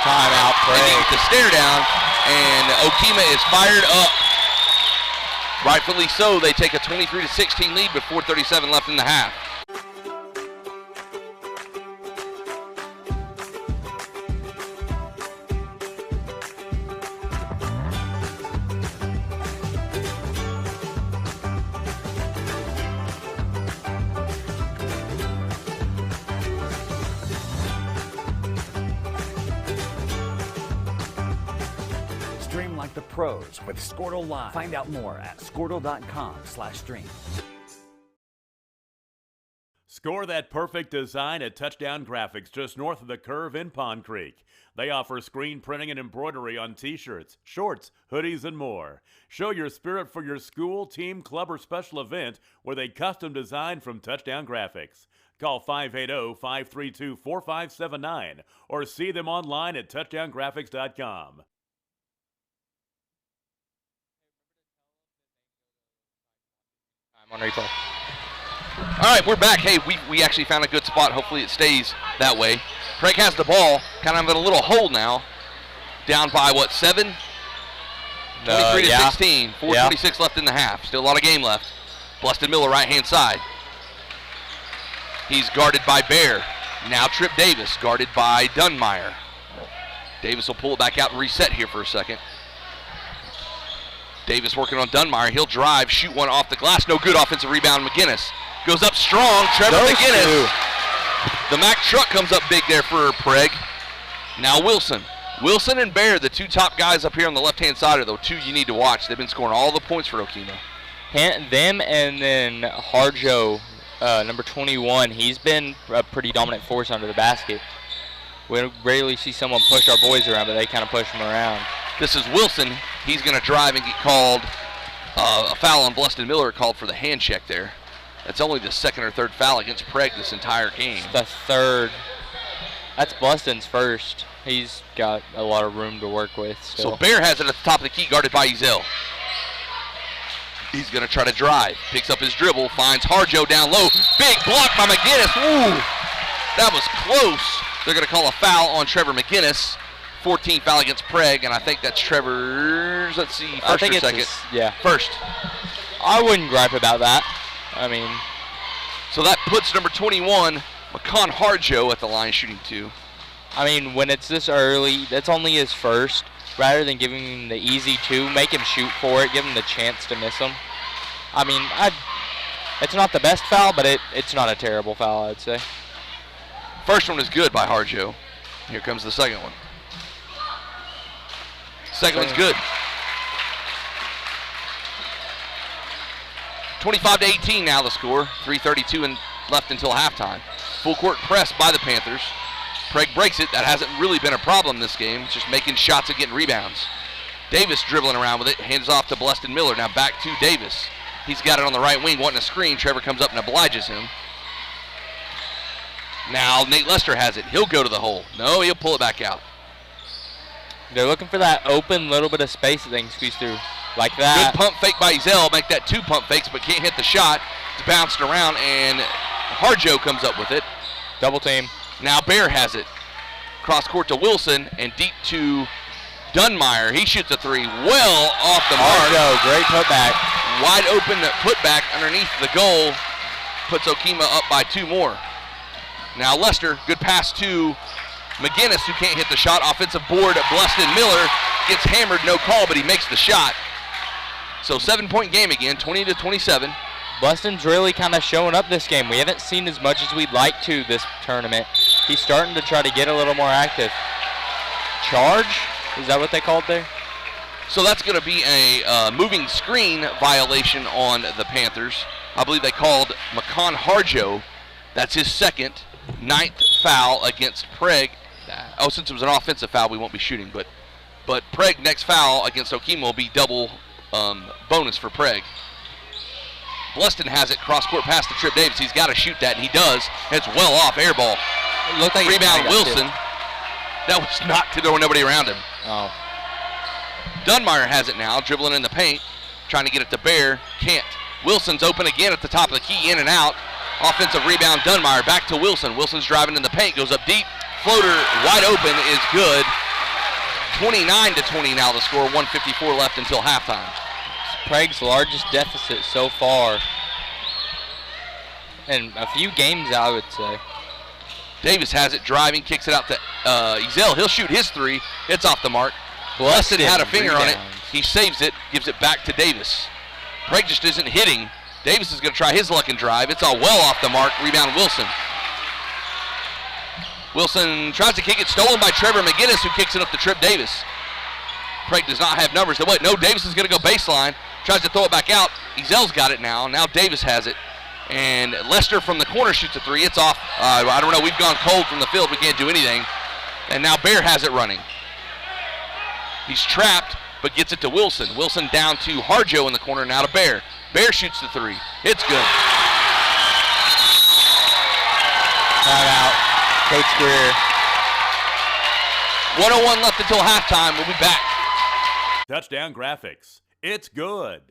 Timeout, Prague. With the stare down. And Okemah is fired up. Rightfully so. They take a 23-16 lead with 4:37 left in the half. Stream like the pros with Squirtle Live. Find out more at squirtle.com/stream. Score that perfect design at Touchdown Graphics just north of the curve in Pond Creek. They offer screen printing and embroidery on t-shirts, shorts, hoodies, and more. Show your spirit for your school, team, club, or special event with a custom design from Touchdown Graphics. Call 580-532-4579 or see them online at touchdowngraphics.com. On replay. All right, we're back. Hey, we actually found a good spot. Hopefully it stays that way. Prague has the ball, kind of in a little hole now. Down by, what, 7? 23-16. 4:26 left in the half. Still a lot of game left. Bleston Miller, right-hand side. He's guarded by Bear. Now Trip Davis, guarded by Dunmeyer. Davis will pull it back out and reset here for a second. Davis working on Dunmeyer. He'll drive, shoot one off the glass. No good. Offensive rebound. McGinnis goes up strong. Trevor McGinnis. The Mack truck comes up big there for Prague. Now Wilson. Wilson and Bear, the two top guys up here on the left-hand side, are the two you need to watch. They've been scoring all the points for Okemah. Them and then Harjo, number 21. He's been a pretty dominant force under the basket. We rarely see someone push our boys around, but they kind of push them around. This is Wilson. He's going to drive and get called a foul on Bleston Miller, called for the hand check there. That's only the second or third foul against Prague this entire game. The third. That's Bleston's first. He's got a lot of room to work with still. So Bear has it at the top of the key, guarded by Ezel. He's going to try to drive. Picks up his dribble, finds Harjo down low. Big block by McGinnis. Ooh, that was close. They're going to call a foul on Trevor McGinnis. 14th foul against Prague, and I think that's Trevor's, let's see, first or second? First. I wouldn't gripe about that. I mean. So that puts number 21, McCon Harjo, at the line shooting 2. I mean, when it's this early, that's only his first. Rather than giving him the easy 2, make him shoot for it, give him the chance to miss him. I mean, it's not the best foul, but it's not a terrible foul, I'd say. First one is good by Harjo. Here comes the second one. Second one's good. 25-18 now the score. 3:32 left until halftime. Full court press by the Panthers. Prague breaks it. That hasn't really been a problem this game. It's just making shots and getting rebounds. Davis dribbling around with it. Hands off to Bleston Miller. Now back to Davis. He's got it on the right wing, wanting a screen. Trevor comes up and obliges him. Now Nate Lester has it. He'll go to the hole. No, he'll pull it back out. They're looking for that open little bit of space that they can squeeze through. Like that. Good pump fake by Ezell. Make that 2 pump fakes, but can't hit the shot. It's bounced around, and Harjo comes up with it. Double team. Now Bear has it. Cross court to Wilson, and deep to Dunmeyer. He shoots a 3 well off the mark. Harjo, great putback. Wide open putback underneath the goal. Puts Okemah up by 2 more. Now Lester, good pass to McGinnis, who can't hit the shot. Offensive board, Bleston Miller gets hammered, no call, but he makes the shot. So 7-point game again, 20-27. Bleston's really kind of showing up this game. We haven't seen as much as we'd like to this tournament. He's starting to try to get a little more active. Charge? Is that what they called there? So that's going to be a moving screen violation on the Panthers. I believe they called Makan Harjo. That's his second, 9th foul against Prague. Oh, since it was an offensive foul, we won't be shooting. But Prague next foul against Okemah will be double bonus for Prague. Bleston has it, cross-court pass to Trip Davis. He's got to shoot that, and he does. It's well off, air ball. Looked like Rebound Wilson. That was not to throw nobody around him. Oh. Dunmeyer has it now, dribbling in the paint, trying to get it to Bear. Can't. Wilson's open again at the top of the key, in and out. Offensive rebound, Dunmeyer, back to Wilson. Wilson's driving in the paint, goes up deep. Floater wide open is good. 29-20 now the score, 1:54 left until halftime. Prague's largest deficit so far in a few games, I would say. Davis has it, driving, kicks it out to Ezell. He'll shoot his 3. It's off the mark. Bleston had a finger on it. He saves it, gives it back to Davis. Prague just isn't hitting. Davis is going to try his luck and drive. It's all well off the mark. Rebound Wilson. Wilson tries to kick it, stolen by Trevor McGinnis, who kicks it up to Trip Davis. Prague does not have numbers. No, Davis is going to go baseline. Tries to throw it back out. Ezell's got it now. Now Davis has it. And Lester from the corner shoots a 3. It's off. I don't know. We've gone cold from the field. We can't do anything. And now Bear has it running. He's trapped, but gets it to Wilson. Wilson down to Harjo in the corner, now to Bear. Bear shoots the 3. It's good. Timeout. Coach Greer. 1:01 left until halftime. We'll be back. Touchdown Graphics. It's good.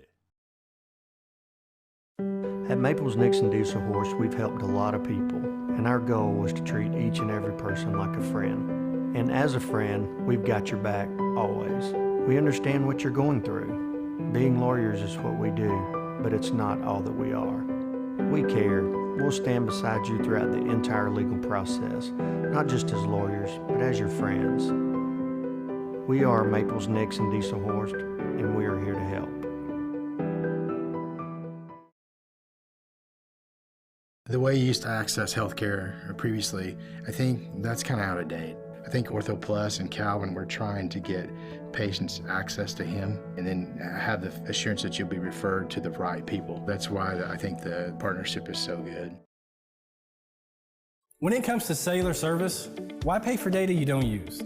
At Maples Nixon Diesel Horse, we've helped a lot of people, and our goal was to treat each and every person like a friend. And as a friend, we've got your back, always. We understand what you're going through. Being lawyers is what we do, but it's not all that we are. We care. We'll stand beside you throughout the entire legal process, not just as lawyers, but as your friends. We are Maples Nixon Diesel Horse, and we are here to help. The way you used to access healthcare previously, I think that's kind of out of date. I think Ortho Plus and Calvin were trying to get patients access to him and then have the assurance that you'll be referred to the right people. That's why I think the partnership is so good. When it comes to cellular service, why pay for data you don't use?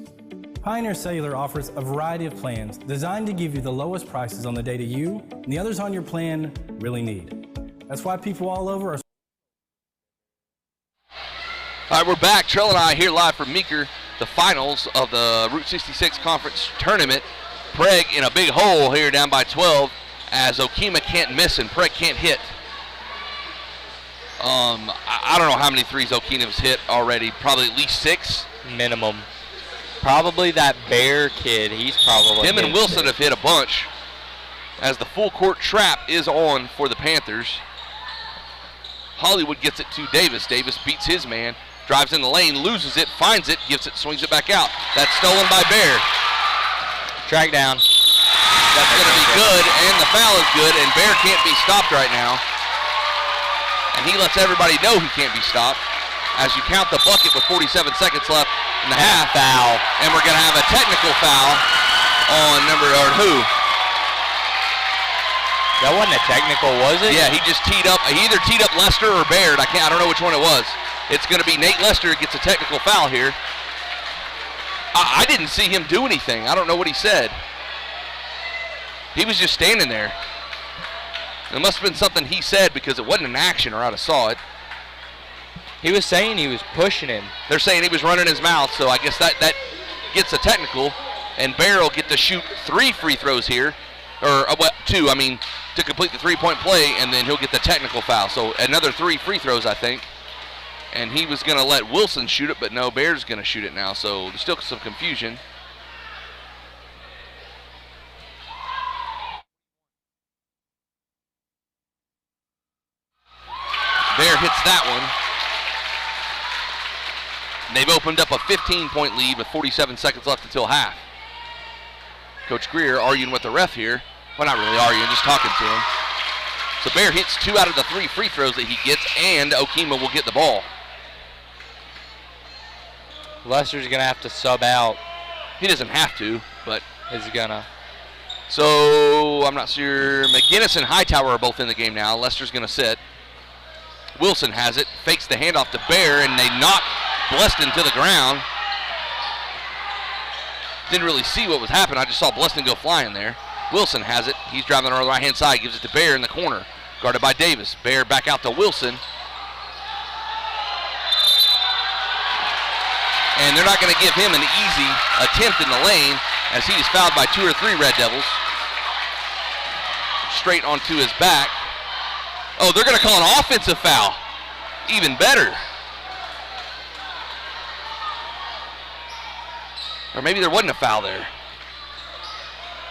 Pioneer Cellular offers a variety of plans designed to give you the lowest prices on the data you and the others on your plan really need. That's why people all over are. All right, we're back. Trell and I here live from Meeker, the finals of the Route 66 Conference Tournament. Prague in a big hole here down by 12 as Okemah can't miss and Prague can't hit. I don't know how many threes Okemah's hit already. Probably at least 6. Minimum. Probably that Bear kid. He's probably. Him and Wilson have hit a bunch as the full court trap is on for the Panthers. Hollywood gets it to Davis. Davis beats his man. Drives in the lane, loses it, finds it, gives it, swings it back out. That's stolen by Bear. Track down. That's going to be good, and the foul is good, and Bear can't be stopped right now. And he lets everybody know he can't be stopped as you count the bucket with 47 seconds left in the half. Foul. And we're going to have a technical foul on who? That wasn't a technical, was it? Yeah, he just teed up. He either teed up Lester or Baird. I don't know which one it was. It's going to be Nate Lester gets a technical foul here. I didn't see him do anything. I don't know what he said. He was just standing there. It must have been something he said because it wasn't an action or I'd have saw it. He was saying he was pushing him. They're saying he was running his mouth, so I guess that gets a technical, and Bear will get to shoot 3 free throws here, or 2, to complete the 3-point play, and then he'll get the technical foul. So another 3 free throws, I think. And he was going to let Wilson shoot it, but no, Bear's going to shoot it now, so there's still some confusion. Bear hits that one. They've opened up a 15-point lead with 47 seconds left until half. Coach Greer arguing with the ref here. Well, not really arguing, just talking to him. So Bear hits 2 out of the 3 free throws that he gets, and Okemah will get the ball. Lester's going to have to sub out. He doesn't have to, but is going to. So I'm not sure. McGinnis and Hightower are both in the game now. Lester's going to sit. Wilson has it, fakes the handoff to Bear, and they knock Bleston to the ground. Didn't really see what was happening. I just saw Bleston go flying there. Wilson has it. He's driving on the right-hand side, gives it to Bear in the corner. Guarded by Davis. Bear back out to Wilson. And they're not going to give him an easy attempt in the lane as he is fouled by 2 or 3 Red Devils. Straight onto his back. Oh, they're going to call an offensive foul. Even better. Or maybe there wasn't a foul there.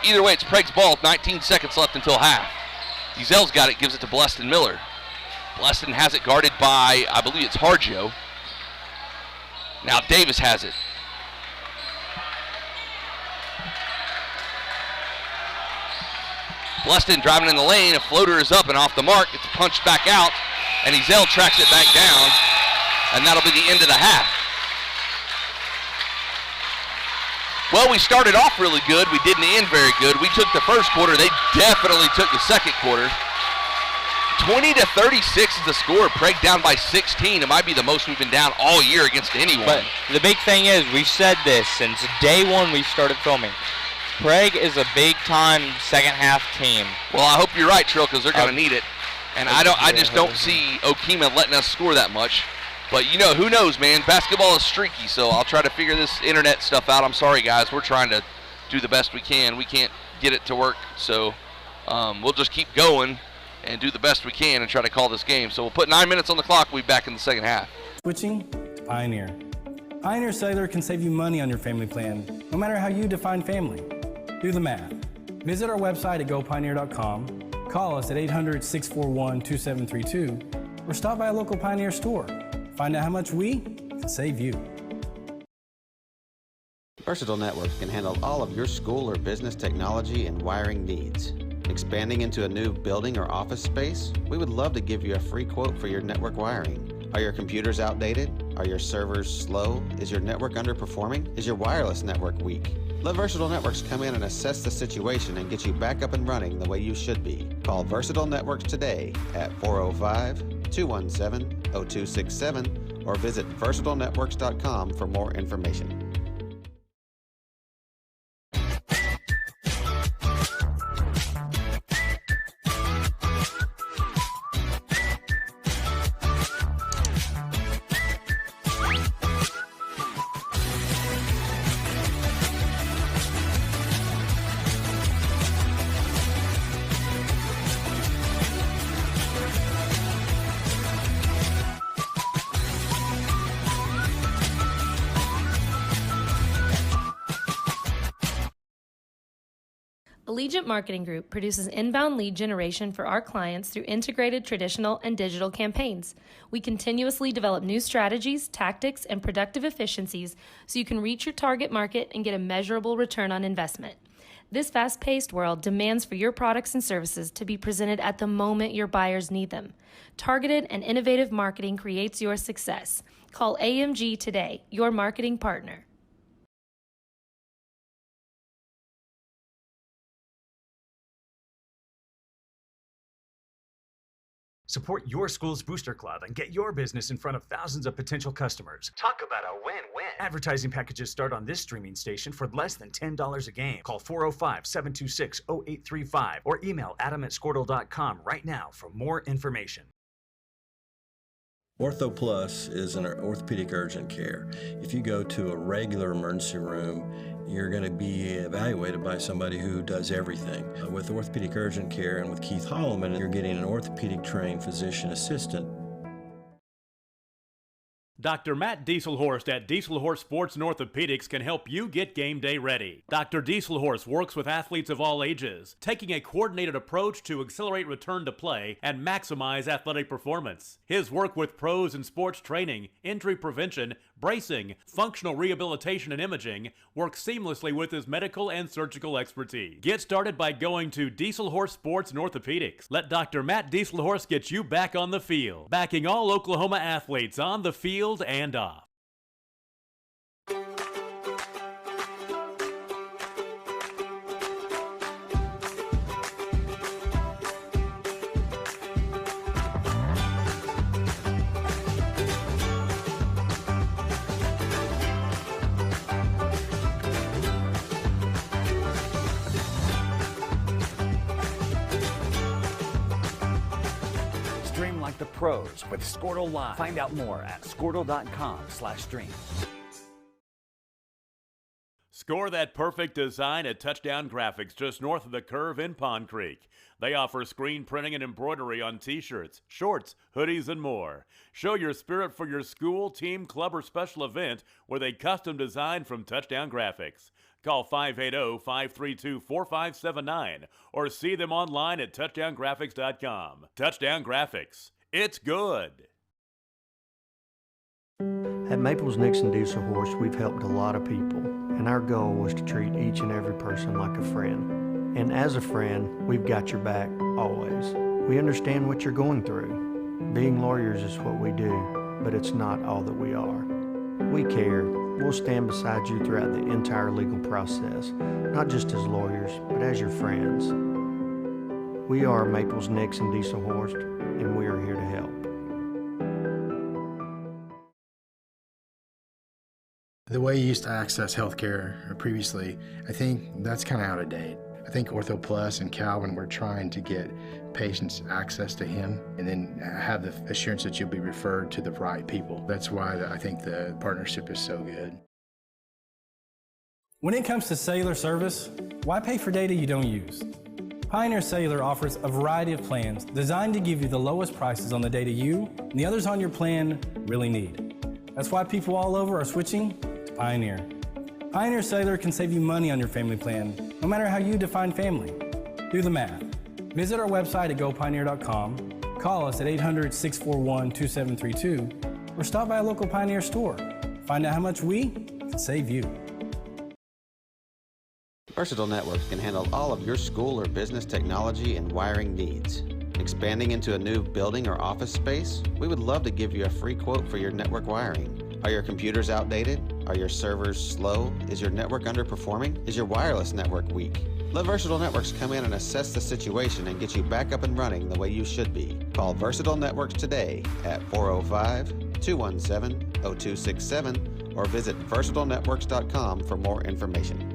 Either way, it's Prague's ball with 19 seconds left until half. Ezel's got it, gives it to Bleston Miller. Bleston has it guarded by, I believe it's Hargio. Now Davis has it. Bleston driving in the lane, a floater is up and off the mark. It's punched back out, and Ezel tracks it back down, and that'll be the end of the half. Well, we started off really good. We didn't end very good. We took the first quarter. They definitely took the second quarter. 20-36 is the score. Prague down by 16. It might be the most we've been down all year against anyone. But the big thing is, we've said this since day one we started filming. Prague is a big-time second-half team. Well, I hope you're right, Trill, because they're going to need it. And I just don't see Okemah letting us score that much. But, who knows, man? Basketball is streaky, so I'll try to figure this internet stuff out. I'm sorry, guys. We're trying to do the best we can. We can't get it to work, so we'll just keep going and do the best we can and try to call this game. So we'll put 9 minutes on the clock. We'll be back in the second half. Switching to Pioneer. Pioneer Cellular can save you money on your family plan, no matter how you define family. Do the math. Visit our website at gopioneer.com, call us at 800-641-2732, or stop by a local Pioneer store. Find out how much we can save you. Versatile Networks can handle all of your school or business technology and wiring needs. Expanding into a new building or office space? We would love to give you a free quote for your network wiring. Are your computers outdated? Are your servers slow? Is your network underperforming? Is your wireless network weak? Let Versatile Networks come in and assess the situation and get you back up and running the way you should be. Call Versatile Networks today at 405-217-0267 or visit versatilenetworks.com for more information. Allegiant Marketing Group produces inbound lead generation for our clients through integrated traditional and digital campaigns. We continuously develop new strategies, tactics, and productive efficiencies so you can reach your target market and get a measurable return on investment. This fast-paced world demands for your products and services to be presented at the moment your buyers need them. Targeted and innovative marketing creates your success. Call AMG today, your marketing partner. Support your school's booster club and get your business in front of thousands of potential customers. Talk about a win-win. Advertising packages start on this streaming station for less than $10 a game. Call 405-726-0835 or email adam@squirtle.com right now for more information. Ortho Plus is an orthopedic urgent care. If you go to a regular emergency room, you're going to be evaluated by somebody who does everything. With orthopedic urgent care and with Keith Holloman, you're getting an orthopedic trained physician assistant. Dr. Matt Dieselhorst at Dieselhorst Sports and Orthopedics can help you get game day ready. Dr. Dieselhorst works with athletes of all ages, taking a coordinated approach to accelerate return to play and maximize athletic performance. His work with pros in sports training, injury prevention, bracing, functional rehabilitation, and imaging works seamlessly with his medical and surgical expertise. Get started by going to Dieselhorst Sports and Orthopedics. Let Dr. Matt Dieselhorst get you back on the field, backing all Oklahoma athletes on the field and off. Stream like the pros with Squirtle Live. Find out more at squirtle.com/stream. Score that perfect design at Touchdown Graphics just north of the curve in Pond Creek. They offer screen printing and embroidery on t-shirts, shorts, hoodies, and more. Show your spirit for your school, team, club, or special event with a custom design from Touchdown Graphics. Call 580-532-4579 or see them online at touchdowngraphics.com. Touchdown Graphics. It's good. At Maples Nixon Diesel Horse, we've helped a lot of people, and our goal was to treat each and every person like a friend. And as a friend, we've got your back always. We understand what you're going through. Being lawyers is what we do, but it's not all that we are. We care. We'll stand beside you throughout the entire legal process, not just as lawyers, but as your friends. We are Maples Nixon Diesel Horse, and we are here to help. The way you used to access healthcare previously, I think that's kind of out of date. I think Ortho Plus and Calvin were trying to get patients access to him and then have the assurance that you'll be referred to the right people. That's why I think the partnership is so good. When it comes to cellular service, why pay for data you don't use? Pioneer Cellular offers a variety of plans designed to give you the lowest prices on the data you and the others on your plan really need. That's why people all over are switching to Pioneer. Pioneer Cellular can save you money on your family plan, no matter how you define family. Do the math. Visit our website at gopioneer.com, call us at 800-641-2732, or stop by a local Pioneer store. Find out how much we can save you. Versatile Networks can handle all of your school or business technology and wiring needs. Expanding into a new building or office space? We would love to give you a free quote for your network wiring. Are your computers outdated? Are your servers slow? Is your network underperforming? Is your wireless network weak? Let Versatile Networks come in and assess the situation and get you back up and running the way you should be. Call Versatile Networks today at 405-217-0267 or visit versatilenetworks.com for more information.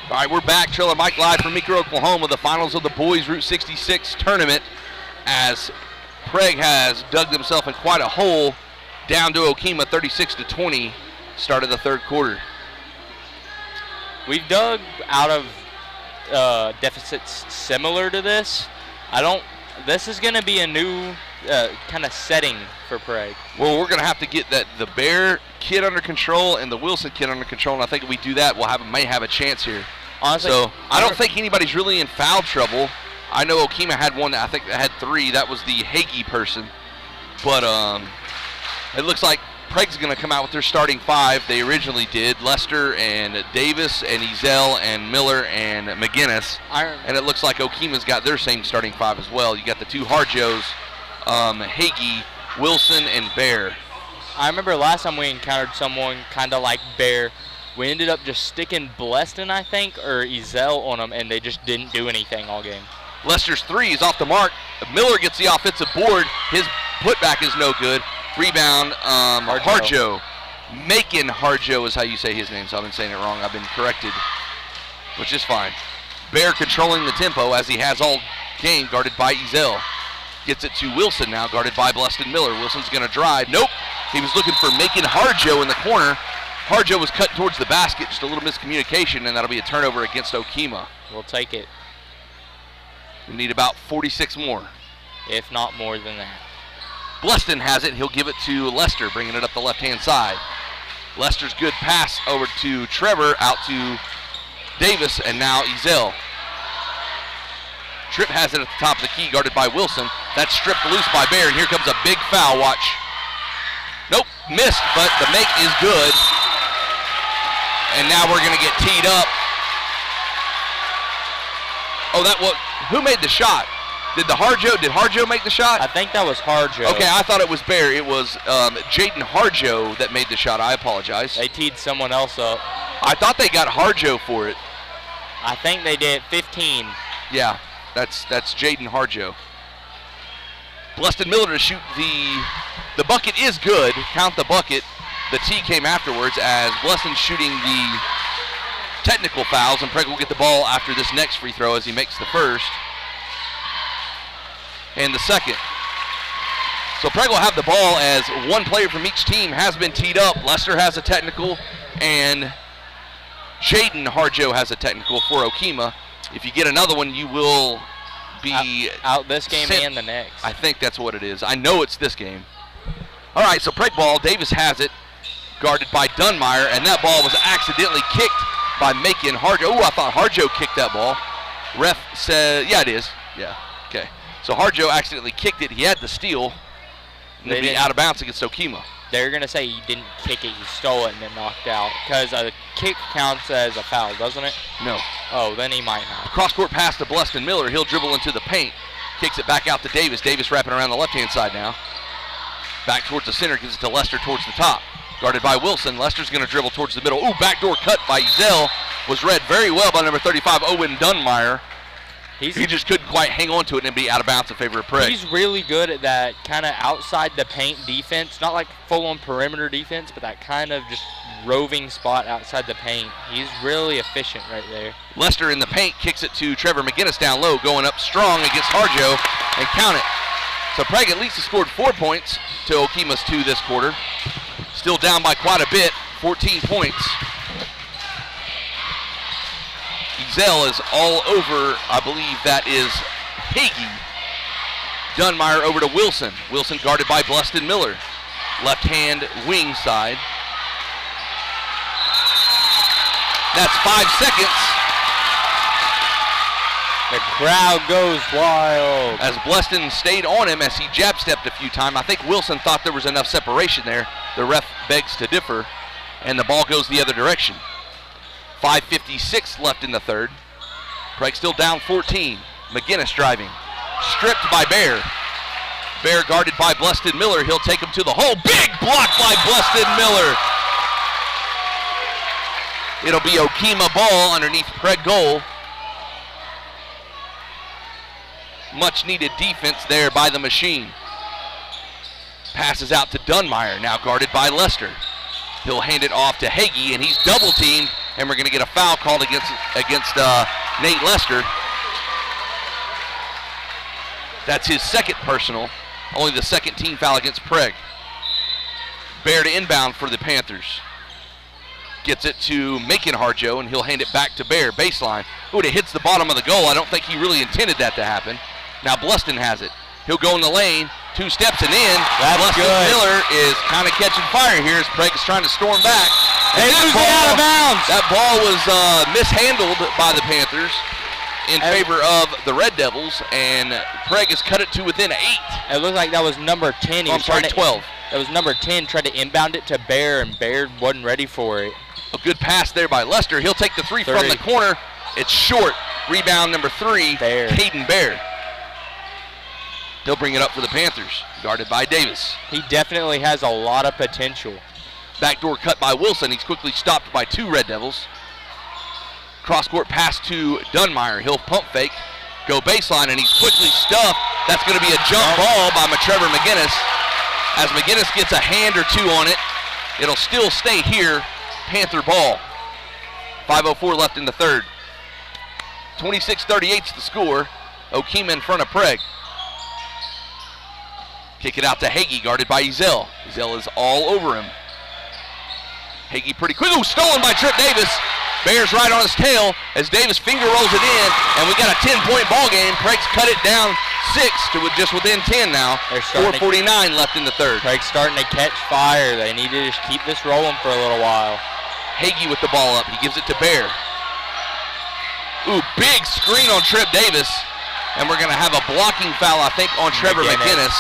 All right, we're back. Trailer Mike live from Meeker, Oklahoma, the finals of the boys Route 66 tournament, as Prague has dug themselves in quite a hole, down to Okemah 36-20, start of the third quarter. We've dug out of deficits similar to this. This is going to be a new kind of setting for Prague. Well, we're going to have to get the Bear kid under control and the Wilson kid under control, and I think if we do that, may have a chance here. Honestly, so I don't think anybody's really in foul trouble. I know Okemah had one, I think that had 3. That was the Hagee person. But it looks like Prague's going to come out with their starting 5. They originally did. Lester and Davis and Ezel and Miller and McGinnis. And it looks like Okemah's got their same starting 5 as well. You got the 2 Harjos, Hagee, Wilson, and Bear. I remember last time we encountered someone kind of like Bear. We ended up just sticking Bleston, I think, or Ezel on them, and they just didn't do anything all game. Lester's 3 is off the mark. Miller gets the offensive board. His putback is no good. Rebound, Harjo. Macon Harjo is how you say his name, so I've been saying it wrong. I've been corrected, which is fine. Bear controlling the tempo as he has all game, guarded by Ezel. Gets it to Wilson now, guarded by Bleston Miller. Wilson's going to drive. Nope. He was looking for Macon Harjo in the corner. Harjo was cut towards the basket, just a little miscommunication, and that'll be a turnover against Okemah. We'll take it. We need about 46 more. If not more than that. Bleston has it. He'll give it to Lester, bringing it up the left-hand side. Lester's good pass over to Trevor, out to Davis, and now Ezel. Tripp has it at the top of the key, guarded by Wilson. That's stripped loose by Bear, and here comes a big foul. Watch. Nope, missed, but the make is good. And now we're going to get teed up. Oh, who made the shot? Did Harjo make the shot? I think that was Harjo. Okay, I thought it was Bear. It was Jaden Harjo that made the shot. I apologize. They teed someone else up. I thought they got Harjo for it. I think they did. 15. Yeah, that's Jaden Harjo. Bleston Miller to shoot the bucket is good. Count the bucket. The tee came afterwards as Bleston's shooting the technical fouls, and Prague will get the ball after this next free throw as he makes the first and the second. So Prague will have the ball as one player from each team has been teed up. Lester has a technical, and Jaden Harjo has a technical for Okemah. If you get another one, you will be out this game and the next. I think that's what it is. I know it's this game. All right, so Prague ball. Davis has it, guarded by Dunmeyer, and that ball was accidentally kicked by Macon Harjo. Oh, I thought Harjo kicked that ball. Ref said, yeah, it is. Yeah, okay. So Harjo accidentally kicked it. He had the steal. And it'll be out of bounds against Okemah. They're going to say you didn't kick it, you stole it and then knocked out. Because a kick counts as a foul, doesn't it? No. Oh, then he might not. Cross-court pass to Bleston Miller. He'll dribble into the paint. Kicks it back out to Davis. Davis wrapping around the left-hand side now. Back towards the center. Gives it to Lester towards the top. Guarded by Wilson. Lester's going to dribble towards the middle. Ooh, backdoor cut by Ezel. Was read very well by number 35, Owen Dunmeyer. He just couldn't quite hang on to it and be out of bounds in favor of Prague. He's really good at that kind of outside the paint defense. Not like full-on perimeter defense, but that kind of just roving spot outside the paint. He's really efficient right there. Lester in the paint kicks it to Trevor McGinnis down low, going up strong against Harjo, and count it. So Prague at least has scored 4 points to Okemah's 2 this quarter. Still down by quite a bit, 14 points. Ezel is all over, I believe that is Hagee. Dunmeyer over to Wilson. Wilson guarded by Bleston Miller. Left hand wing side. That's 5 seconds. The crowd goes wild. As Bleston stayed on him as he jab stepped a few times. I think Wilson thought there was enough separation there. The ref begs to differ, and the ball goes the other direction. 5:56 left in the third. Prague still down 14. McGinnis driving. Stripped by Bear. Bear guarded by Bleston Miller. He'll take him to the hole. Big block by Bleston Miller. It'll be Okemah ball underneath Prague goal. Much needed defense there by the machine. Passes out to Dunmeyer, now guarded by Lester. He'll hand it off to Hagee, and he's double teamed and we're going to get a foul called against Nate Lester. That's his second personal, only the second team foul against Prague. Bear to inbound for the Panthers. Gets it to Macon Harjo, and he'll hand it back to Bear. Baseline. Ooh, it hits the bottom of the goal. I don't think he really intended that to happen. Now Bluston has it. He'll go in the lane, 2 steps and in. That's Bluston good. Miller is kind of catching fire here as Prague is trying to storm back. They lose it out of bounds. That ball was mishandled by the Panthers in favor of the Red Devils, and Prague has cut it to within 8. It looked like that was number 10. I'm sorry, 12. That was number 10, tried to inbound it to Bear, and Bear wasn't ready for it. A good pass there by Lester. He'll take the 3 from the corner. It's short. Rebound number 3, Bear. Caden Bear. He'll bring it up for the Panthers, guarded by Davis. He definitely has a lot of potential. Backdoor cut by Wilson. He's quickly stopped by 2 Red Devils. Cross-court pass to Dunmeyer. He'll pump fake, go baseline, and he's quickly stuffed. That's going to be a jump ball by Trevor McGinnis. As McGinnis gets a hand or 2 on it, it'll still stay here, Panther ball. 5:04 left in the third. 26-38's the score. Okemah in front of Prague. Kick it out to Hagee, guarded by Ezel. Ezel is all over him. Hagee pretty quick. Ooh, stolen by Trip Davis. Bears right on his tail as Davis finger rolls it in, and we got a 10-point ball game. Prague's cut it down 6 to just within 10 now. 4:49 left in the third. Prague's starting to catch fire. They need to just keep this rolling for a little while. Hagee with the ball up. He gives it to Bear. Ooh, big screen on Trip Davis. And we're going to have a blocking foul, I think, on Trevor McGinnis.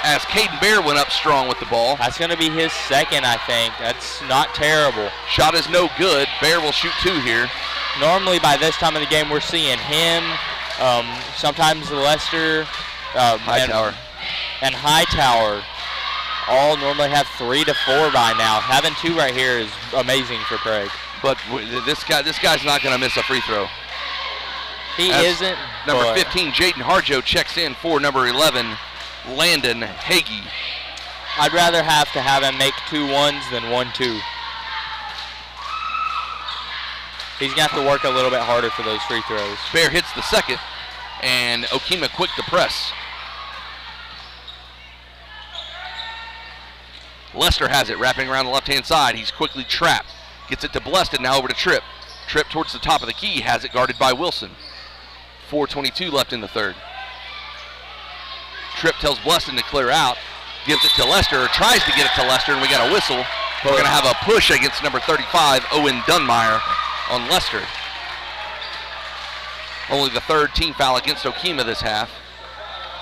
As Caden Bear went up strong with the ball. That's going to be his second, I think. That's not terrible. Shot is no good. Bear will shoot 2 here. Normally by this time of the game, we're seeing him, sometimes Lester, Hightower. And Hightower all normally have 3 to 4 by now. Having 2 right here is amazing for Prague. But this guy's not going to miss a free throw. He isn't. Number 15, Jaden Harjo, checks in for number 11, Landon Hagee. I'd rather have to have him make 2 1s than 1-2. He's going to have to work a little bit harder for those free throws. Bear hits the second, and Okemah quick to press. Lester has it, wrapping around the left-hand side. He's quickly trapped. Gets it to Bleston, now over to Tripp. Tripp towards the top of the key, has it guarded by Wilson. 4:22 left in the third. Tripp tells Bleston to clear out, gives it to Lester, or tries to get it to Lester, and we got a whistle. We're going to have a push against number 35, Owen Dunmeyer, on Lester. Only the 3rd team foul against Okemah this half.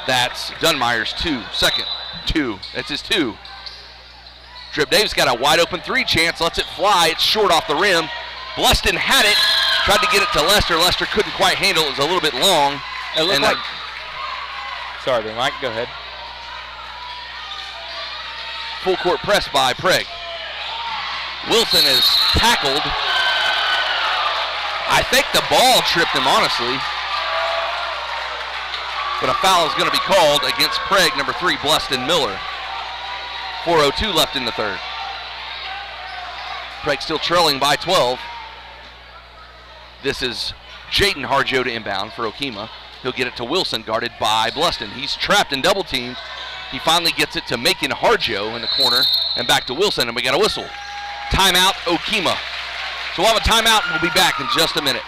That's Dunmeyer's 2, second 2. That's his 2. Trip Davis got a wide open 3 chance, lets it fly. It's short off the rim. Bleston had it, tried to get it to Lester. Lester couldn't quite handle it. It was a little bit long. It looked like. Sorry, Mike, go ahead. Full court press by Prague. Wilson is tackled. I think the ball tripped him, honestly. But a foul is going to be called against Prague, number 3, Bleston Miller. 4:02 left in the third. Prague still trailing by 12. This is Jaden Harjo to inbound for Okemah. He'll get it to Wilson, guarded by Bleston. He's trapped and double teamed. He finally gets it to Macon Harjo in the corner and back to Wilson, and we got a whistle. Timeout, Okemah. So we'll have a timeout, and we'll be back in just a minute.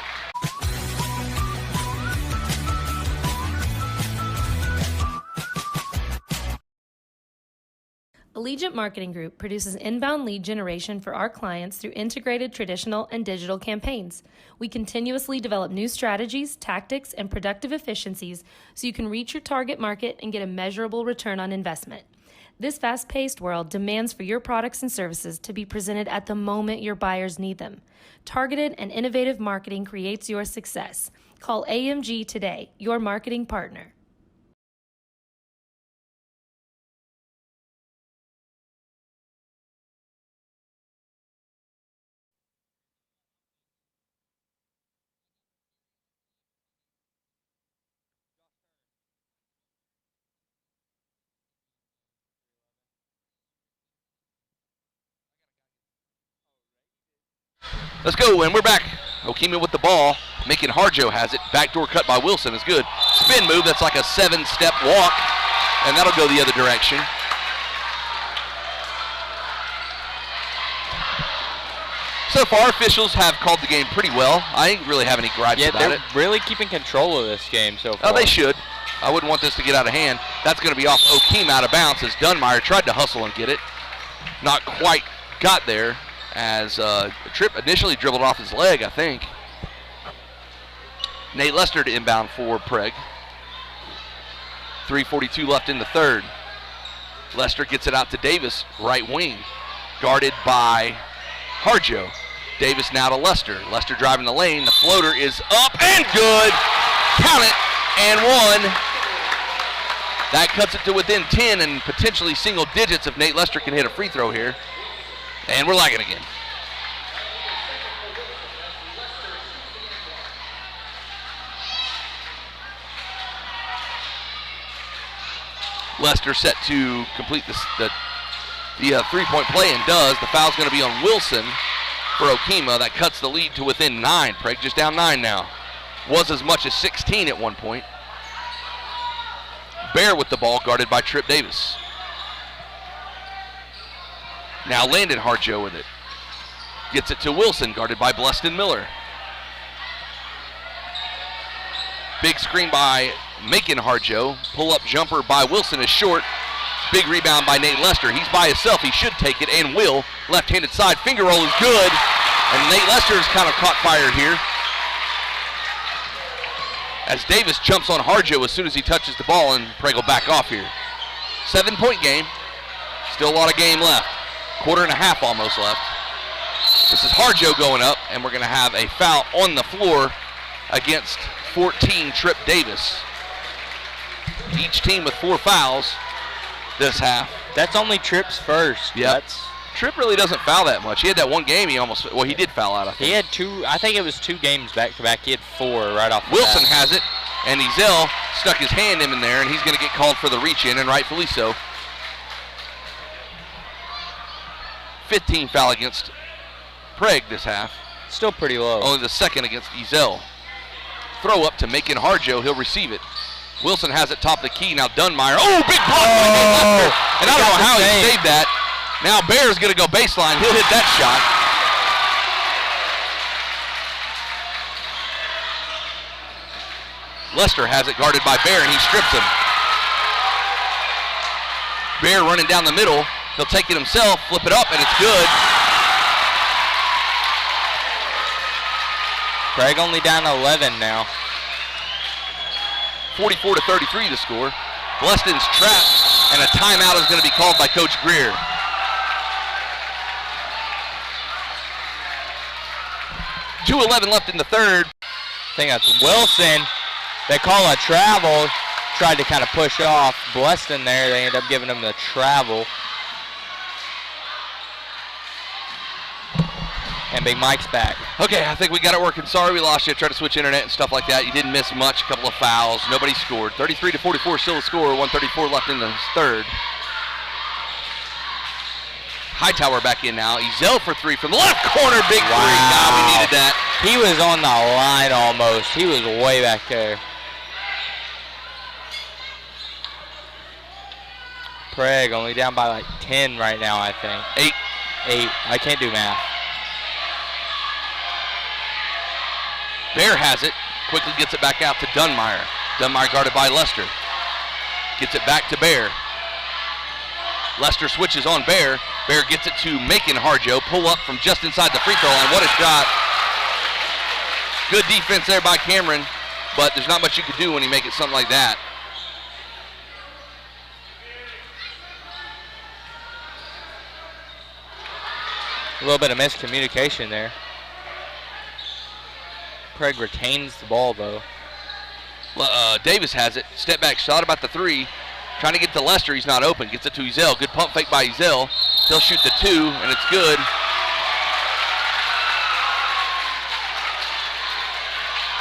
Allegiant Marketing Group produces inbound lead generation for our clients through integrated traditional and digital campaigns. We continuously develop new strategies, tactics, and productive efficiencies so you can reach your target market and get a measurable return on investment. This fast-paced world demands for your products and services to be presented at the moment your buyers need them. Targeted and innovative marketing creates your success. Call AMG today, your marketing partner. Let's go, and we're back. Okemah with the ball. Macon Harjo has it. Backdoor cut by Wilson is good. Spin move, that's like a 7-step walk, and that'll go the other direction. So far, officials have called the game pretty well. I didn't really have any gripes about it. Yeah, they're really keeping control of this game so far. Oh, they should. I wouldn't want this to get out of hand. That's going to be off Okemah out of bounds as Dunmeyer tried to hustle and get it. Not quite got there as Tripp initially dribbled off his leg, I think. Nate Lester to inbound for Prague. 3:42 left in the third. Lester gets it out to Davis, right wing, guarded by Harjo. Davis now to Lester. Lester driving the lane. The floater is up and good. Count it, and one. That cuts it to within 10 and potentially single digits if Nate Lester can hit a free throw here. And we're lagging again. Lester set to complete the three-point play and does. The foul's going to be on Wilson for Okemah. That cuts the lead to within 9. Prague just down 9 now. Was as much as 16 at one point. Bear with the ball, guarded by Tripp Davis. Now Landon Harjo with it. Gets it to Wilson, guarded by Bleston Miller. Big screen by Macon Harjo. Pull-up jumper by Wilson is short. Big rebound by Nate Lester. He's by himself. He should take it and will. Left-handed side finger roll is good. And Nate Lester's kind of caught fire here, as Davis jumps on Harjo as soon as he touches the ball, and Prague will back off here. 7-point game. Still a lot of game left. Quarter and a half almost left. This is Harjo going up, and we're going to have a foul on the floor against 14 Tripp Davis. Each team with 4 fouls this half. That's only Tripp's first. Yep. Tripp really doesn't foul that much. He had that one game he did foul out, I think. He had 2, I think it was 2 games back-to-back. He had 4 right off the Wilson bat. has it, and Ezel stuck his hand in there, and he's going to get called for the reach-in, and rightfully so. 15 foul against Prague this half. Still pretty low. Only the second against Ezel. Throw up to Macon Harjo. He'll receive it. Wilson has it top of the key. Now Dunmeyer. Oh, big block by Nate Lester. And I don't know how he saved that. Now Bear's going to go baseline. He'll hit that shot. Lester has it guarded by Bear, and he strips him. Bear running down the middle. He'll take it himself, flip it up, and it's good. Prague only down 11 now. 44-33 to score. Bleston's trapped, and a timeout is going to be called by Coach Greer. .2:11 left in the third. I think that's Wilson. They call a travel. Tried to kind of push off Bleston there. They end up giving him the travel. And Big Mike's back. Okay, I think we got it working. Sorry we lost you. Tried to switch internet and stuff like that. You didn't miss much. A couple of fouls. Nobody scored. 33-44 still the score. 134 left in the third. Hightower back in now. Ezel for 3 from the left corner. Big 3. God, we needed that. He was on the line almost. He was way back there. Prague only down by like 10 right now, I think. 8. I can't do math. Bear has it. Quickly gets it back out to Dunmeyer. Dunmeyer guarded by Lester. Gets it back to Bear. Lester switches on Bear. Bear gets it to Macon Harjo. Pull up from just inside the free throw line. What a shot. Good defense there by Cameron, but there's not much you can do when you make it something like that. A little bit of miscommunication there. Prague retains the ball, though. Davis has it. Step back shot about the 3. Trying to get to Lester. He's not open. Gets it to Ezel. Good pump fake by Ezel. He'll shoot the 2, and it's good.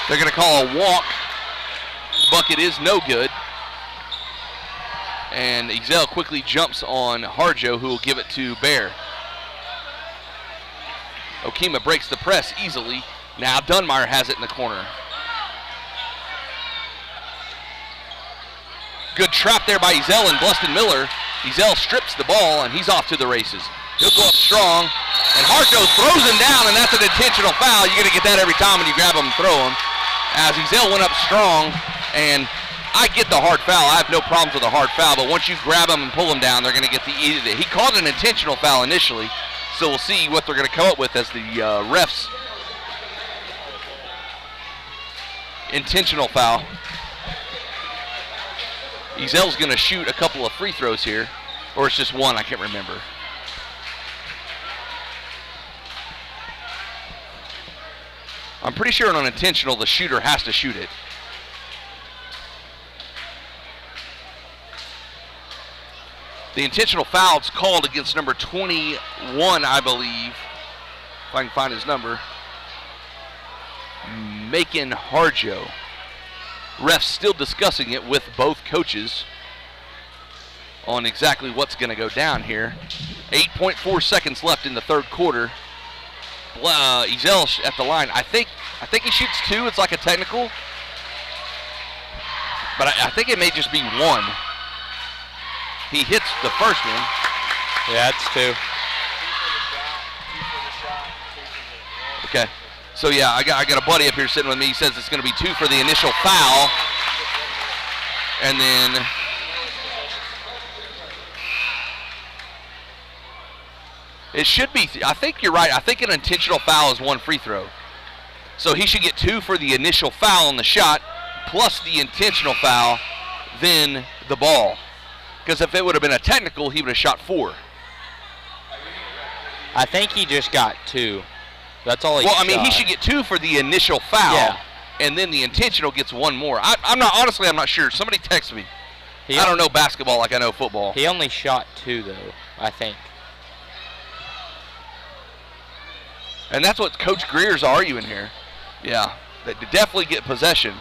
They're going to call a walk. Bucket is no good. And Ezel quickly jumps on Harjo, who will give it to Bear. Okemah breaks the press easily. Now Dunmire has it in the corner. Good trap there by Ezel and Bluston Miller. Ezel strips the ball, and he's off to the races. He'll go up strong, and Harjo throws him down, and that's an intentional foul. You're going to get that every time when you grab him and throw him. As Ezel went up strong, and I get the hard foul. I have no problems with a hard foul, but once you grab him and pull him down, they're going to get the easy. He called an intentional foul initially, so we'll see what they're going to come up with as the refs. Intentional foul. Ezel's going to shoot a couple of free throws here, or it's just one, I can't remember. I'm pretty sure on an intentional, the shooter has to shoot it. The intentional foul is called against number 21, I believe, if I can find his number. Macon Harjo. Refs still discussing it with both coaches on exactly what's going to go down here. 8.4 seconds left in the third quarter. Ezel at the line. I think he shoots two. It's like a technical, but I think it may just be one. He hits the first one. Yeah, it's two. Okay. So yeah, I got a buddy up here sitting with me. He says it's going to be two for the initial foul, and then it should be. I think you're right. I think an intentional foul is one free throw, so he should get two for the initial foul on the shot, plus the intentional foul, then the ball. Because if it would have been a technical, he would have shot 4. I think he just got 2. That's all he shot. Well, I mean, he should get 2 for the initial foul, and then the intentional gets 1 more. I'm not sure. Somebody text me. I don't know basketball like I know football. He only shot 2, though, I think. And that's what Coach Greer's arguing here. Yeah, they definitely get possession.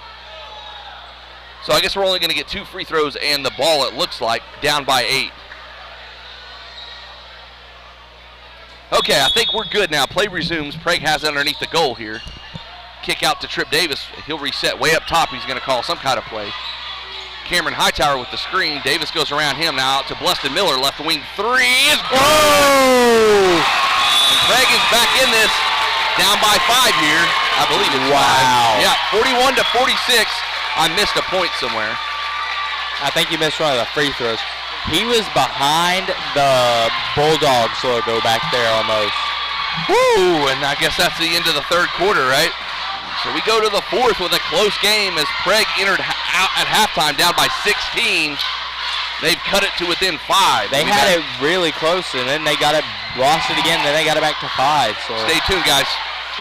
So I guess we're only going to get 2 free throws and the ball, it looks like, down by 8. Okay, I think we're good now. Play resumes. Prague has it underneath the goal here. Kick out to Trip Davis. He'll reset way up top. He's going to call some kind of play. Cameron Hightower with the screen. Davis goes around him now out to Bluston Miller. Left wing 3 is good. And Prague is back in this. Down by 5 here. I believe it's 5. Yeah, 41-46. I missed a point somewhere. I think you missed one of the free throws. He was behind the Bulldogs logo back there almost. Woo! And I guess that's the end of the third quarter, right? So we go to the fourth with a close game as Prague entered out at halftime down by 16. They've cut it to within 5. They had it really close, and then they lost it again, then they got it back to 5. So stay tuned, guys.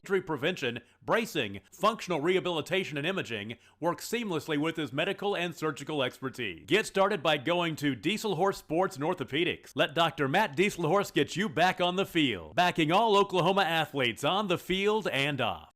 Injury prevention, bracing, functional rehabilitation, and imaging work seamlessly with his medical and surgical expertise. Get started by going to Dieselhorse Sports and Orthopedics. Let Dr. Matt Dieselhorse get you back on the field, backing all Oklahoma athletes on the field and off.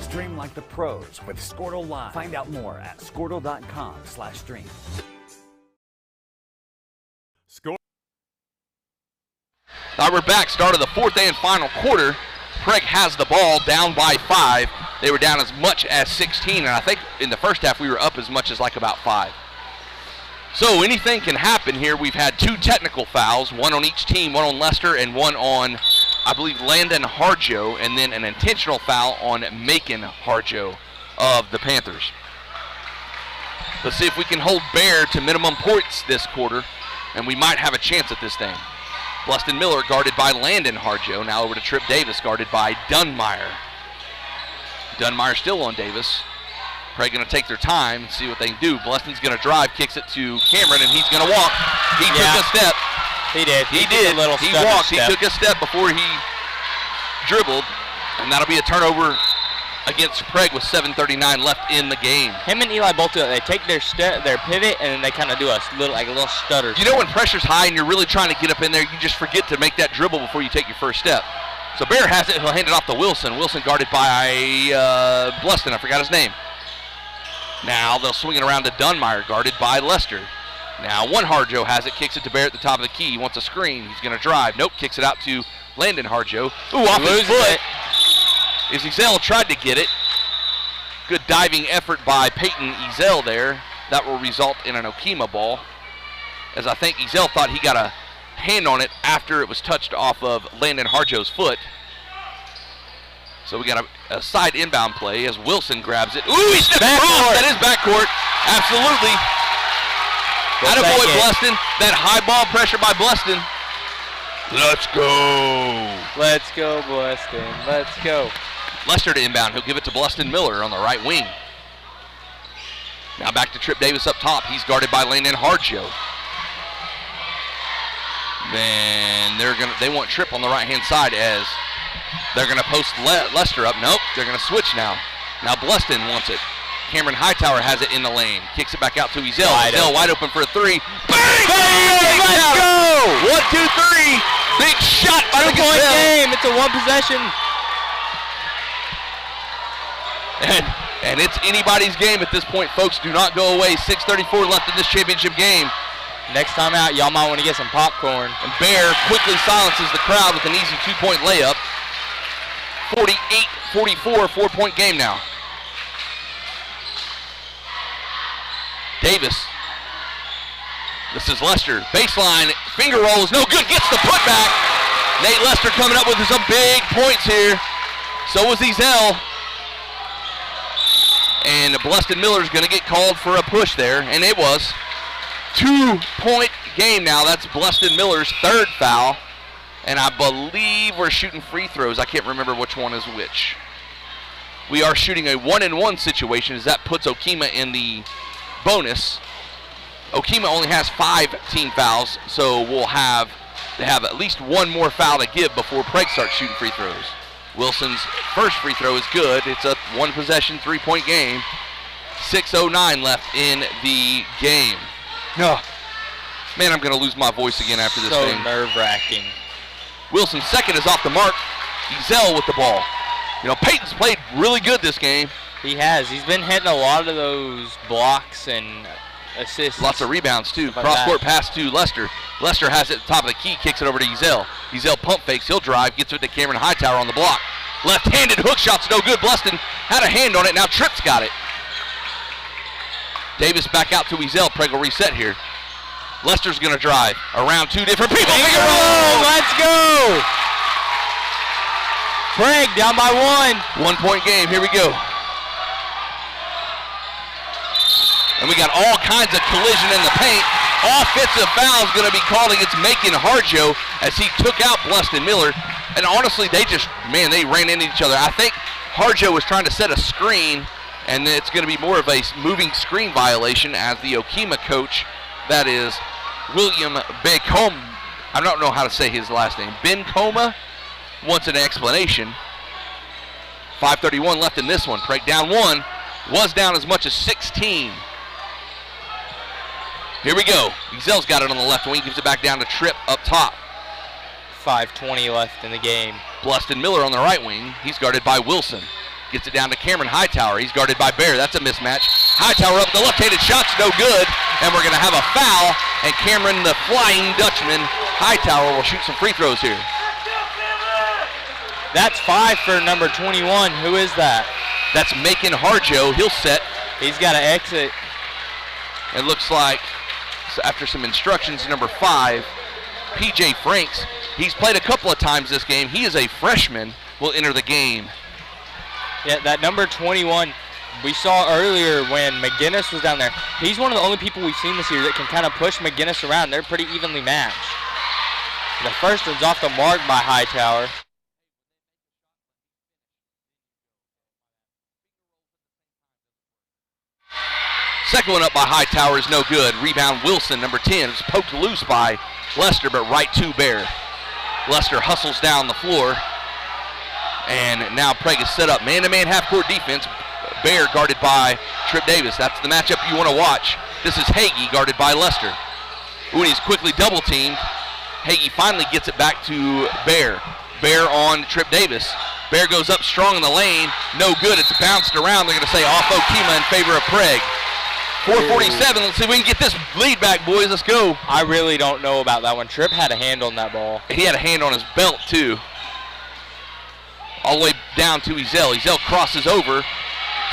Stream like the pros with Squirtle Live. Find out more at squirtle.com/stream. All right, we're back. Start of the fourth and final quarter. Prague has the ball down by 5. They were down as much as 16, and I think in the first half we were up as much as like about 5. So anything can happen here. We've had 2 technical fouls, one on each team, one on Lester and one on, I believe, Landon Harjo, and then an intentional foul on Macon Harjo of the Panthers. Let's see if we can hold Bear to minimum points this quarter, and we might have a chance at this thing. Bluston Miller guarded by Landon Harjo. Now over to Trip Davis, guarded by Dunmire. Dunmire still on Davis. Prague going to take their time and see what they can do. Bluston's going to drive, kicks it to Cameron, and he's going to walk. He took a step. He did. He did. He walked. He took a step before he dribbled, and that'll be a turnover against Prague with 7:39 left in the game. Him and Eli both do it. They take their pivot, and then they kind of do a little stutter. You know when pressure's high and you're really trying to get up in there, you just forget to make that dribble before you take your first step. So Bear has it. He'll hand it off to Wilson. Wilson guarded by Bluston. I forgot his name. Now they'll swing it around to Dunmeyer, guarded by Lester. Now one Harjo has it, kicks it to Bear at the top of the key. He wants a screen. He's going to drive. Nope, kicks it out to Landon Harjo. Ooh, off his foot. Ezel tried to get it. Good diving effort by Peyton Ezel there. That will result in an Okemah ball, as I think Ezel thought he got a hand on it after it was touched off of Landon Harjo's foot. So we got a side inbound play as Wilson grabs it. Ooh, he stepped across. That is backcourt. Absolutely. Attaboy Bluston. That high ball pressure by Bluston. Let's go. Let's go, Bluston. Let's go. Lester to inbound. He'll give it to Bluston Miller on the right wing. Now back to Trip Davis up top. He's guarded by Landon Harjo. Then they want Trip on the right-hand side as they're gonna post Lester up. Nope, they're gonna switch now. Now Bluston wants it. Cameron Hightower has it in the lane. Kicks it back out to Ezel. Ezel wide open for a three. Bang! Bang! Let's go! 1, 2, 3. Big shot by the point game. It's a one possession. And it's anybody's game at this point, folks. Do not go away. 6:34 left in this championship game. Next time out, y'all might want to get some popcorn. And Bear quickly silences the crowd with an easy 2-point layup. 48-44, 4-point game now. Davis. This is Lester. Baseline, finger roll is no good. Gets the putback. Nate Lester coming up with some big points here. So was Ezel. And Bluston Miller's going to get called for a push there, and it was. 2-point game now. That's Bluston Miller's third foul. And I believe we're shooting free throws. I can't remember which one is which. We are shooting a 1-and-1 situation, as that puts Okemah in the bonus. Okemah only has 5 team fouls, so they have at least one more foul to give before Prague starts shooting free throws. Wilson's first free throw is good. It's a one-possession, 3-point game. 6:09 left in the game. Oh, man, I'm going to lose my voice again after this game. So nerve-wracking. Wilson's second is off the mark. Ezel with the ball. You know, Peyton's played really good this game. He has. He's been hitting a lot of those blocks and assists. Lots of rebounds, too. Cross-court pass to Lester. Lester has it at the top of the key, kicks it over to Ezel. Ezel pump fakes. He'll drive, gets it to Cameron Hightower on the block. Left-handed hook shot's no good. Bluston had a hand on it. Now Tripp's got it. Davis back out to Ezel. Prague will reset here. Lester's going to drive around 2 different people. Finger roll! Let's go! Prague down by 1. 1-point game. Here we go. And we got all kinds of collision in the paint. Offensive foul is going to be called against Macon Harjo as he took out Bluston Miller. And honestly, they ran into each other. I think Harjo was trying to set a screen, and it's going to be more of a moving screen violation as the Okemah coach, that is William Becom, I don't know how to say his last name, Bencoma, wants an explanation. 5:31 left in this one. Prague down 1, was down as much as 16. Here we go. Ezel's got it on the left wing, gives it back down to Tripp up top. 5:20 left in the game. Bluston Miller on the right wing. He's guarded by Wilson. Gets it down to Cameron Hightower. He's guarded by Bear. That's a mismatch. Hightower up the left-handed shot's no good. And we're going to have a foul. And Cameron, the Flying Dutchman, Hightower, will shoot some free throws here. That's 5 for number 21. Who is that? That's Macon Harjo. He'll set. He's got to exit. It looks like, after some instructions, number 5, P.J. Franks. He's played a couple of times this game. He is a freshman, will enter the game. Yeah, that number 21 we saw earlier when McGinnis was down there. He's one of the only people we've seen this year that can kind of push McGinnis around. They're pretty evenly matched. The first one's off the mark by Hightower. Second one up by Hightower is no good. Rebound Wilson, number 10. It's poked loose by Lester, but right to Bear. Lester hustles down the floor. And now Prague is set up. Man-to-man half-court defense. Bear guarded by Tripp Davis. That's the matchup you want to watch. This is Hagee guarded by Lester. Ooh, and he's quickly double-teamed. Hagee finally gets it back to Bear. Bear on Tripp Davis. Bear goes up strong in the lane. No good. It's bounced around. They're going to say off Okemah in favor of Prague. 4:47. Let's see if we can get this lead back, boys. Let's go. I really don't know about that one. Tripp had a hand on that ball. He had a hand on his belt, too. All the way down to Ezell. Ezell crosses over.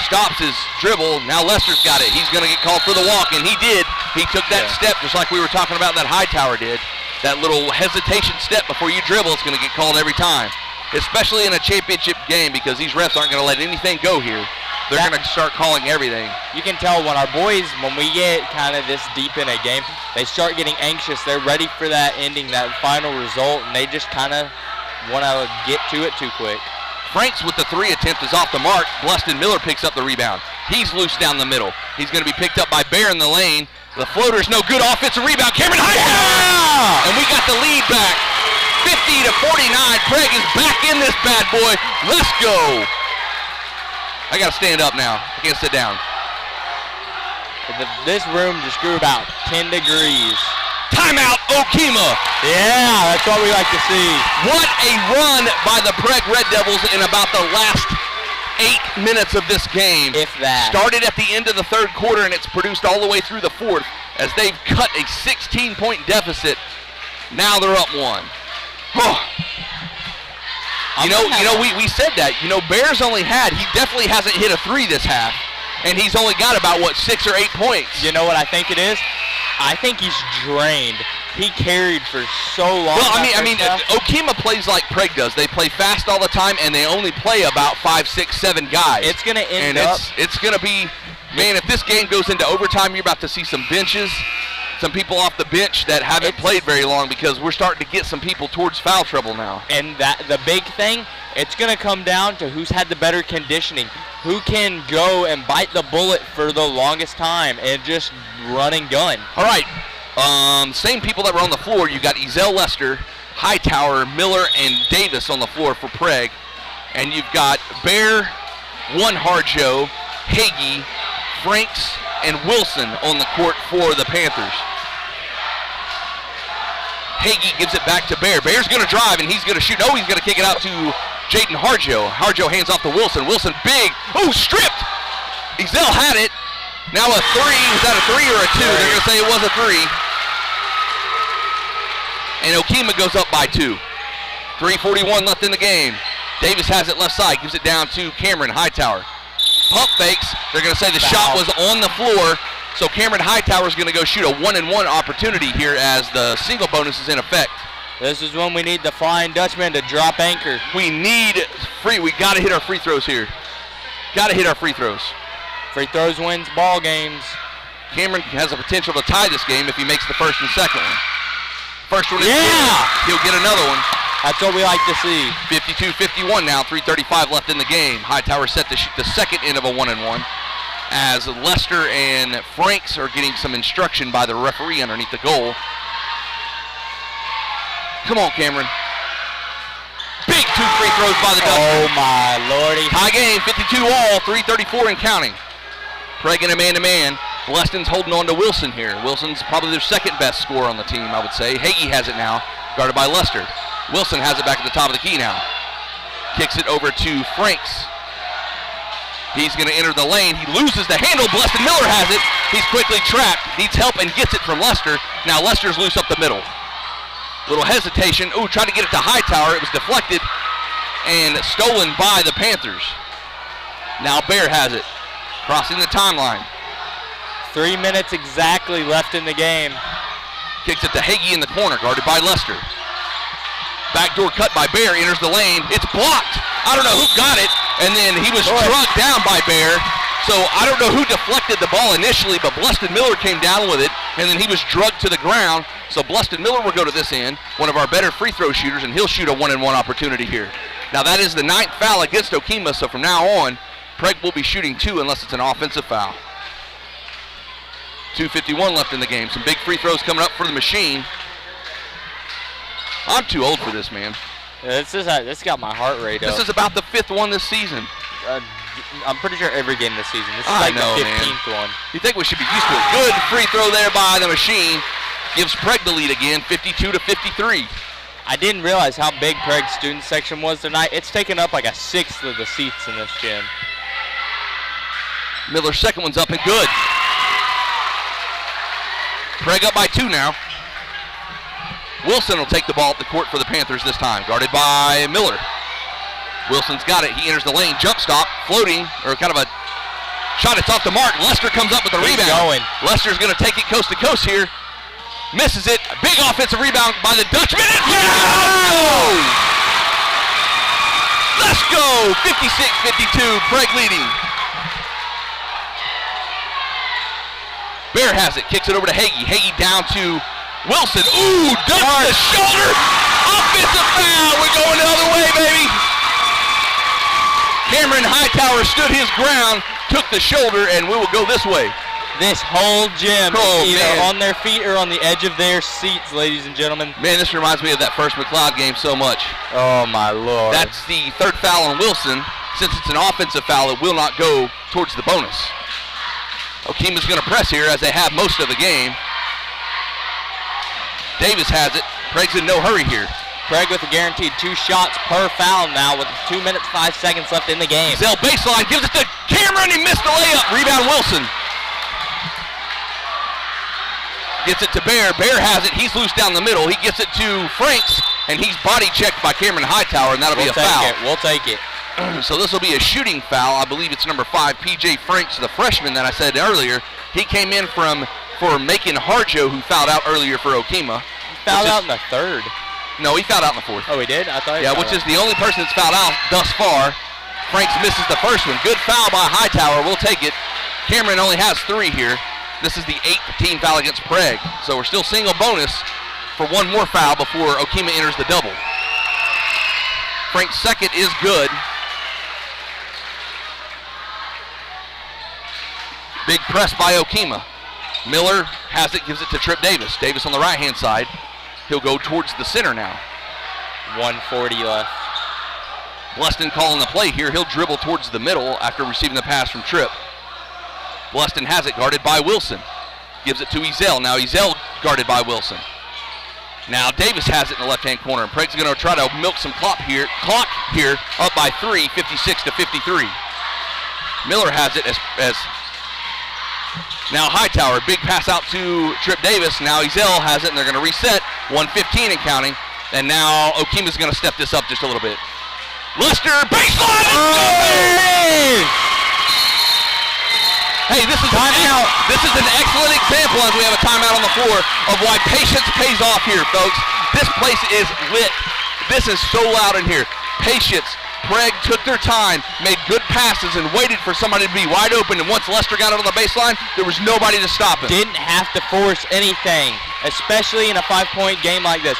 Stops his dribble. Now Lester's got it. He's going to get called for the walk, and he did. He took that step just like we were talking about that Hightower did. That little hesitation step before you dribble is going to get called every time, especially in a championship game because these refs aren't going to let anything go here. They're going to start calling everything. You can tell when our boys, when we get kind of this deep in a game, they start getting anxious. They're ready for that ending, that final result, and they just kind of want to get to it too quick. Franks with the 3 attempt is off the mark. Bleston Miller picks up the rebound. He's loose down the middle. He's going to be picked up by Bear in the lane. The floater's no good. Offensive rebound. Cameron Hightower! And we got the lead back. 50-49. Prague is back in this bad boy. Let's go. I got to stand up now. I can't sit down. This room just grew about 10 degrees. Timeout, Okemah. Yeah, that's what we like to see. What a run by the Prague Red Devils in about the last 8 minutes of this game. If that. Started at the end of the third quarter, and it's produced all the way through the fourth as they've cut a 16-point deficit. Now they're up 1. We said that. Bears only he definitely hasn't hit a 3 this half, and he's only got about, 6 or 8 points. You know what I think it is? I think he's drained. He carried for so long. Well, Okemah plays like Prague does. They play fast all the time, and they only play about 5, 6, 7 guys. It's going to end up. It's going to be, man, if this game goes into overtime, you're about to see some benches, some people off the bench that haven't played very long because we're starting to get some people towards foul trouble now. And the big thing, it's going to come down to who's had the better conditioning, who can go and bite the bullet for the longest time and just run and gun. All right. Same people that were on the floor. You got Ezell Lester, Hightower, Miller, and Davis on the floor for Prague. And you've got Bear, Harjo, Hagee, Franks, and Wilson on the court for the Panthers. Hagee gives it back to Bear. Bear's going to drive, and he's going to shoot. No, he's going to kick it out to Jaden Harjo. Harjo hands off to Wilson. Wilson big. Oh, stripped. Ezell had it. Now a 3. Was that a 3 or a 2? They're going to say it was a 3. And Okemah goes up by 2. 3:41 left in the game. Davis has it left side. Gives it down to Cameron Hightower. Pump fakes. They're going to say the shot was on the floor. So Cameron Hightower is going to go shoot a 1-and-1 opportunity here as the single bonus is in effect. This is when we need the Flying Dutchman to drop anchor. We got to hit our free throws here. Got to hit our free throws. Free throws wins ball games. Cameron has the potential to tie this game if he makes the first and second one. First one is he'll get another one. That's what we like to see. 52-51 now, 3:35 left in the game. Hightower set to shoot the second end of a 1-and-1 as Lester and Franks are getting some instruction by the referee underneath the goal. Come on, Cameron. Big 2 free throws by the Dutchman. Oh, my lordy. Tie game, 52 all, 3:34 and counting. Prague in a man-to-man. Bleston's holding on to Wilson here. Wilson's probably their second best scorer on the team, I would say. Hagee has it now, guarded by Lester. Wilson has it back at the top of the key now. Kicks it over to Franks. He's going to enter the lane. He loses the handle. Bleston Miller has it. He's quickly trapped. Needs help and gets it from Lester. Now Lester's loose up the middle. Little hesitation. Ooh, tried to get it to Hightower. It was deflected and stolen by the Panthers. Now Bear has it. Crossing the timeline. 3 minutes exactly left in the game. Kicks it to Hagee in the corner, guarded by Lester. Backdoor cut by Bear, enters the lane. It's blocked. I don't know who got it, and then he was drugged down by Bear. So I don't know who deflected the ball initially, but Bleston Miller came down with it, and then he was drugged to the ground. So Bleston Miller will go to this end, one of our better free throw shooters, and he'll shoot a 1-and-1 opportunity here. Now that is the 9th foul against Okemah, so from now on, Prague will be shooting 2 unless it's an offensive foul. 2:51 left in the game. Some big free throws coming up for the machine. I'm too old for this, man. This got my heart rate up. This is about the 5th one this season. I'm pretty sure every game this season. This is I like know, the 15th one. You think we should be used to it. Good free throw there by the machine. Gives Prague the lead again, 52-53. I didn't realize how big Prague's student section was tonight. It's taken up like a 1/6 of the seats in this gym. Miller's second one's up and good. Prague up by 2 now. Wilson will take the ball at the court for the Panthers this time, guarded by Miller. Wilson's got it. He enters the lane, jump stop, floating, or kind of a shot. It's off the mark. Lester comes up with the rebound. Going. Lester's going to take it coast to coast here. Misses it. A big offensive rebound by the Dutchman. Let's go. 56-52. Prague leading. Bear has it. Kicks it over to Hagee. Hagee down to Wilson. Ooh, ducks the shoulder. Offensive foul. We're going the other way, baby. Cameron Hightower stood his ground, took the shoulder, and we will go this way. This whole gym is either on their feet or on the edge of their seats, ladies and gentlemen. Man, this reminds me of that first McLeod game so much. Oh, my Lord. That's the 3rd foul on Wilson. Since it's an offensive foul, it will not go towards the bonus. Okemah's going to press here, as they have most of the game. Davis has it. Prague's in no hurry here. Prague with a guaranteed 2 shots per foul now with 2 minutes, 5 seconds left in the game. Zell baseline, gives it to Cameron. He missed the layup. Rebound Wilson. Gets it to Bear. Bear has it. He's loose down the middle. He gets it to Franks, and he's body checked by Cameron Hightower, and that'll be a foul. We'll take it. So this will be a shooting foul. I believe it's number 5, P.J. Franks, the freshman that I said earlier. He came in for Macon Harjo, who fouled out earlier for Okemah. Fouled out in the 3rd. No, he fouled out in the 4th. Oh, he did? I thought he which is the only person that's fouled out thus far. Franks misses the first one. Good foul by Hightower. We'll take it. Cameron only has 3 here. This is the 8th team foul against Prague. So we're still single bonus for one more foul before Okemah enters the double. Frank's second is good. Big press by Okemah. Miller has it, gives it to Trip Davis. Davis on the right-hand side. He'll go towards the center now. 1:40 left. Bluston calling the play here. He'll dribble towards the middle after receiving the pass from Tripp. Bluston has it, guarded by Wilson. Gives it to Ezell. Now Ezell guarded by Wilson. Now Davis has it in the left-hand corner, and Prague's going to try to milk some clock here, up by 3, 56-53. Miller has it as now Hightower, big pass out to Trip Davis. Now Ezell has it, and they're going to reset. 1:15 and counting. And now Okemah's going to step this up just a little bit. Lester, baseline! Hey, this is timeout. This is an excellent example, as we have a timeout on the floor, of why patience pays off here, folks. This place is lit. This is so loud in here. Patience. Prague took their time, made good passes, and waited for somebody to be wide open. And once Lester got it on the baseline, there was nobody to stop him. Didn't have to force anything, especially in a 5-point game like this.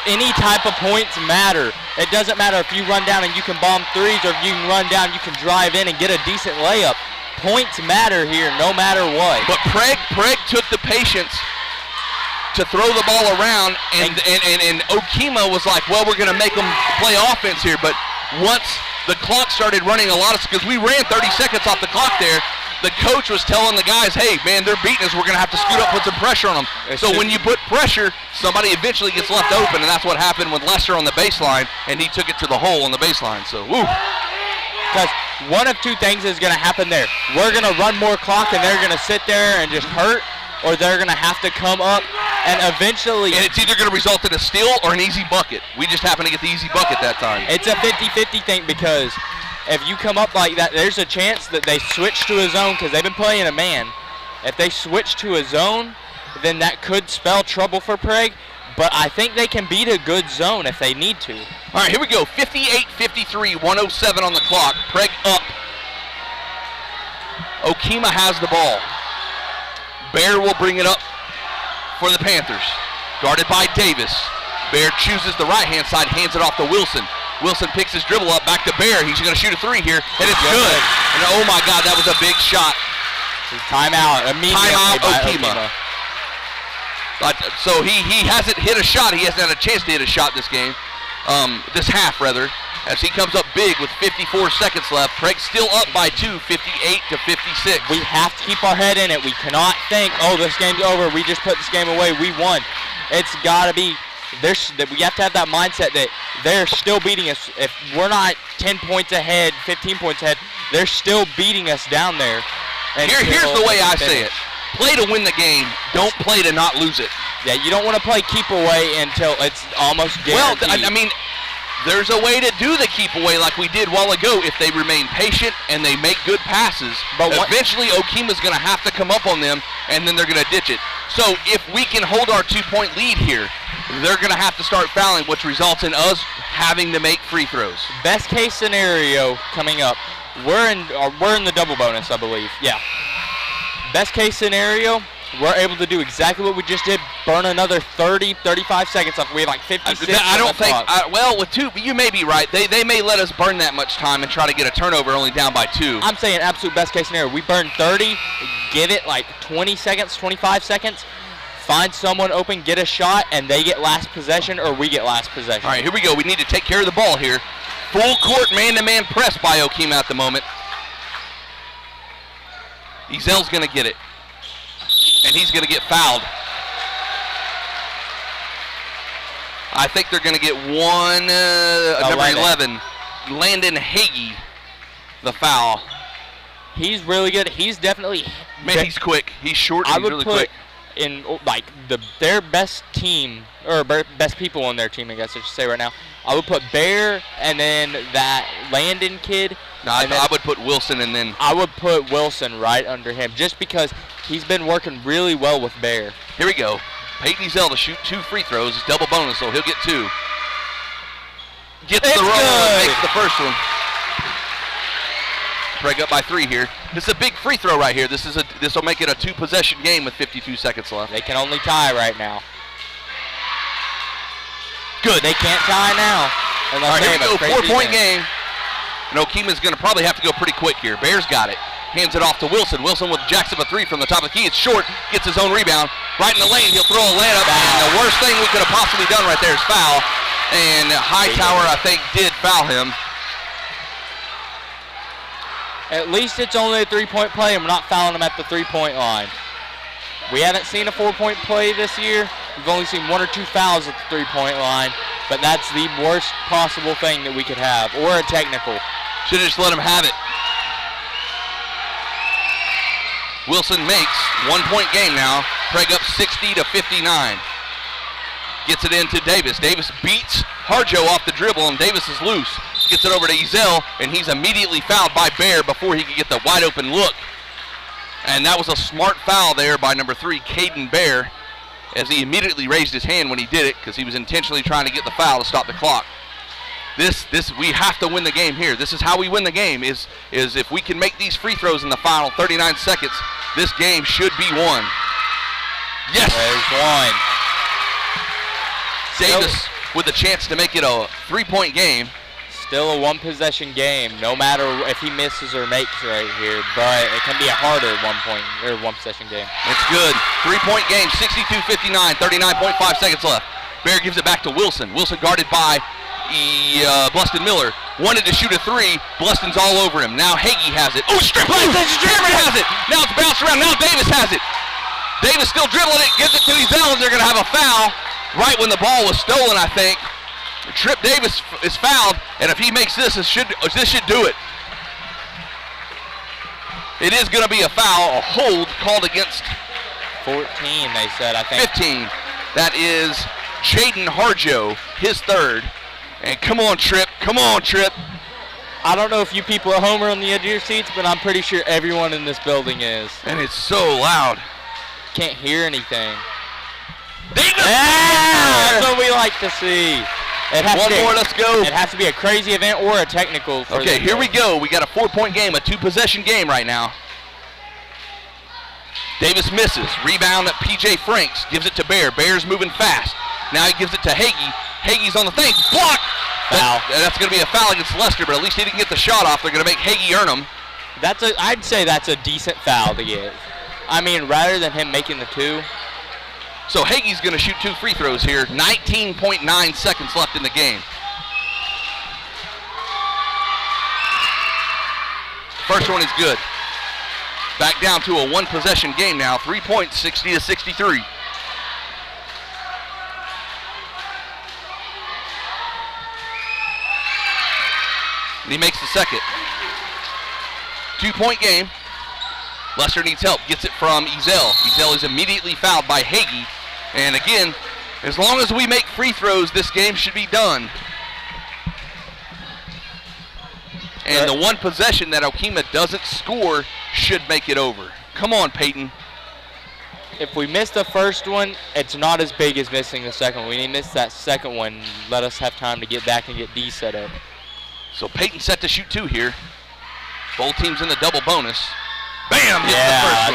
Any type of points matter. It doesn't matter if you run down and you can bomb threes, or if you can run down, you can drive in and get a decent layup. Points matter here, no matter what. But Prague took the patience to throw the ball around, and Okemah was like, well, we're going to make them play offense here. But once the clock started running because we ran 30 seconds off the clock there, the coach was telling the guys, hey, man, they're beating us. We're going to have to scoot up, put some pressure on them. So when you put pressure, somebody eventually gets left open, and that's what happened with Lester on the baseline, and he took it to the hole on the baseline. So, woo. Because one of 2 things is going to happen there. We're going to run more clock, and they're going to sit there and just hurt, or they're going to have to come up and eventually. And it's either going to result in a steal or an easy bucket. We just happened to get the easy bucket that time. It's a 50-50 thing, because if you come up like that, there's a chance that they switch to a zone, because they've been playing a man. If they switch to a zone, then that could spell trouble for Prague. But I think they can beat a good zone if they need to. All right, here we go. 58-53, 107 on the clock. Prague up. Okemah has the ball. Bear will bring it up for the Panthers. Guarded by Davis. Bear chooses the right-hand side, hands it off to Wilson. Wilson picks his dribble up, back to Bear. He's going to shoot a 3 here, and it's good. And oh, my God, that was a big shot. Timeout immediately. Timeout, by Okemah. So he hasn't hit a shot. He hasn't had a chance to hit a shot this game. this half rather, as he comes up big with 54 seconds left. Prague still up by 2, 58-56. We have to keep our head in it. We cannot think, oh, this game's over. We just put this game away. We won. It's got to be. We have to have that mindset that they're still beating us. If we're not 10 points ahead, 15 points ahead, they're still beating us down there. Here's the way I say it. Play to win the game. Don't play to not lose it. Yeah, you don't want to play keep away until it's almost guaranteed. Well, I mean, there's a way to do the keep away like we did a while ago if they remain patient and they make good passes. But eventually Okemah's going to have to come up on them, and then they're going to ditch it. So if we can hold our 2-point lead here, they're going to have to start fouling, which results in us having to make free throws. Best case scenario coming up, we're in the double bonus, I believe. Yeah. Best case scenario, we're able to do exactly what we just did, burn another 30, 35 seconds off. We have like 56 I don't think, well, with 2, you may be right. They may let us burn that much time and try to get a turnover only down by 2. I'm saying absolute best case scenario. We burn 30, give it like 20 seconds, 25 seconds, find someone open, get a shot, and they get last possession or we get last possession. All right, here we go. We need to take care of the ball here. Full court man-to-man press by Okemah at the moment. Ezel's going to get it. And he's going to get fouled. I think they're going to get one, number 11, Landon Hagee, the foul. He's really good. He's definitely. Man, he's quick. He's short and he's really quick. In like their best team, or best people on their team, I guess I should say right now, I would put Bear and then that Landon kid. No, I would put Wilson and then. I would put Wilson right under him just because he's been working really well with Bear. Here we go. Peyton Ezel to shoot 2 free throws. It's double bonus, so he'll get 2. Gets the run and makes the first one. Prague up by 3 here. This is a big free throw right here. This will make it a 2-possession game with 52 seconds left. They can only tie right now. Good. They can't tie now. All right, here we go. 4-point game. And Okemah's going to probably have to go pretty quick here. Bears got it. Hands it off to Wilson. Wilson with jacks up a 3 from the top of the key. It's short. Gets his own rebound. Right in the lane. He'll throw a layup. And the worst thing we could have possibly done right there is foul. And Hightower, I think, did foul him. At least it's only a 3-point play, and we're not fouling him at the 3-point line. We haven't seen a 4-point play this year. We've only seen 1 or 2 fouls at the 3-point line, but that's the worst possible thing that we could have, or a technical. Should have just let him have it. Wilson makes 1-point game now. Prague up 60-59. Gets it into Davis. Davis beats Harjo off the dribble, and Davis is loose. Gets it over to Ezel, and he's immediately fouled by Bear before he could get the wide open look. And that was a smart foul there by number 3, Caden Bear, as he immediately raised his hand when he did it because he was intentionally trying to get the foul to stop the clock. We have to win the game here. This is how we win the game, is if we can make these free throws in the final 39 seconds, this game should be won. Yes! There's one. Davis with a chance to make it a 3-point game. Still a 1-possession game, no matter if he misses or makes right here, but it can be a harder 1-possession game. It's good. 3-point game, 62-59, 39.5 seconds left. Bear gives it back to Wilson. Wilson guarded by Bluston Miller. Wanted to shoot a 3. Bluston's all over him. Now Hagee has it. Oh, strip! Cameron has it. Now it's bounced around. Now Davis has it. Davis still dribbling it. Gives it to Ezel, and they're going to have a foul right when the ball was stolen, I think. Trip Davis is fouled, and if he makes this should do it. It is going to be a foul, a hold called against 14, they said, I think. 15. That is Jaden Harjo, his 3rd. And come on, Trip. Come on, Trip. I don't know if you people at home are on the edge of your seats, but I'm pretty sure everyone in this building is. And it's so loud. Can't hear anything. That's what we like to see. One more, let's go. It has to be a crazy event or a technical. Okay, here we go. We got a 4-point game, a 2-possession game right now. Davis misses. Rebound at P.J. Franks. Gives it to Bear. Bear's moving fast. Now he gives it to Hagee. Hagee's on the thing. Block! Foul. That's going to be a foul against Lester, but at least he didn't get the shot off. They're going to make Hagee earn them. I'd say that's a decent foul to give. I mean, rather than him making the 2. So Hagee's going to shoot 2 free throws here. 19.9 seconds left in the game. First one is good. Back down to a one-possession game now. 3 points, 60-63. And he makes the second. 2-point game. Leicester needs help. Gets it from Ezel. Ezel is immediately fouled by Hagee. And again, as long as we make free throws, this game should be done. And the one possession that Okemah doesn't score should make it over. Come on, Peyton. If we miss the first one, it's not as big as missing the second one. We need to miss that second one. Let us have time to get back and get D set up. So Peyton set to shoot 2 here. Both teams in the double bonus. Bam! Hits the first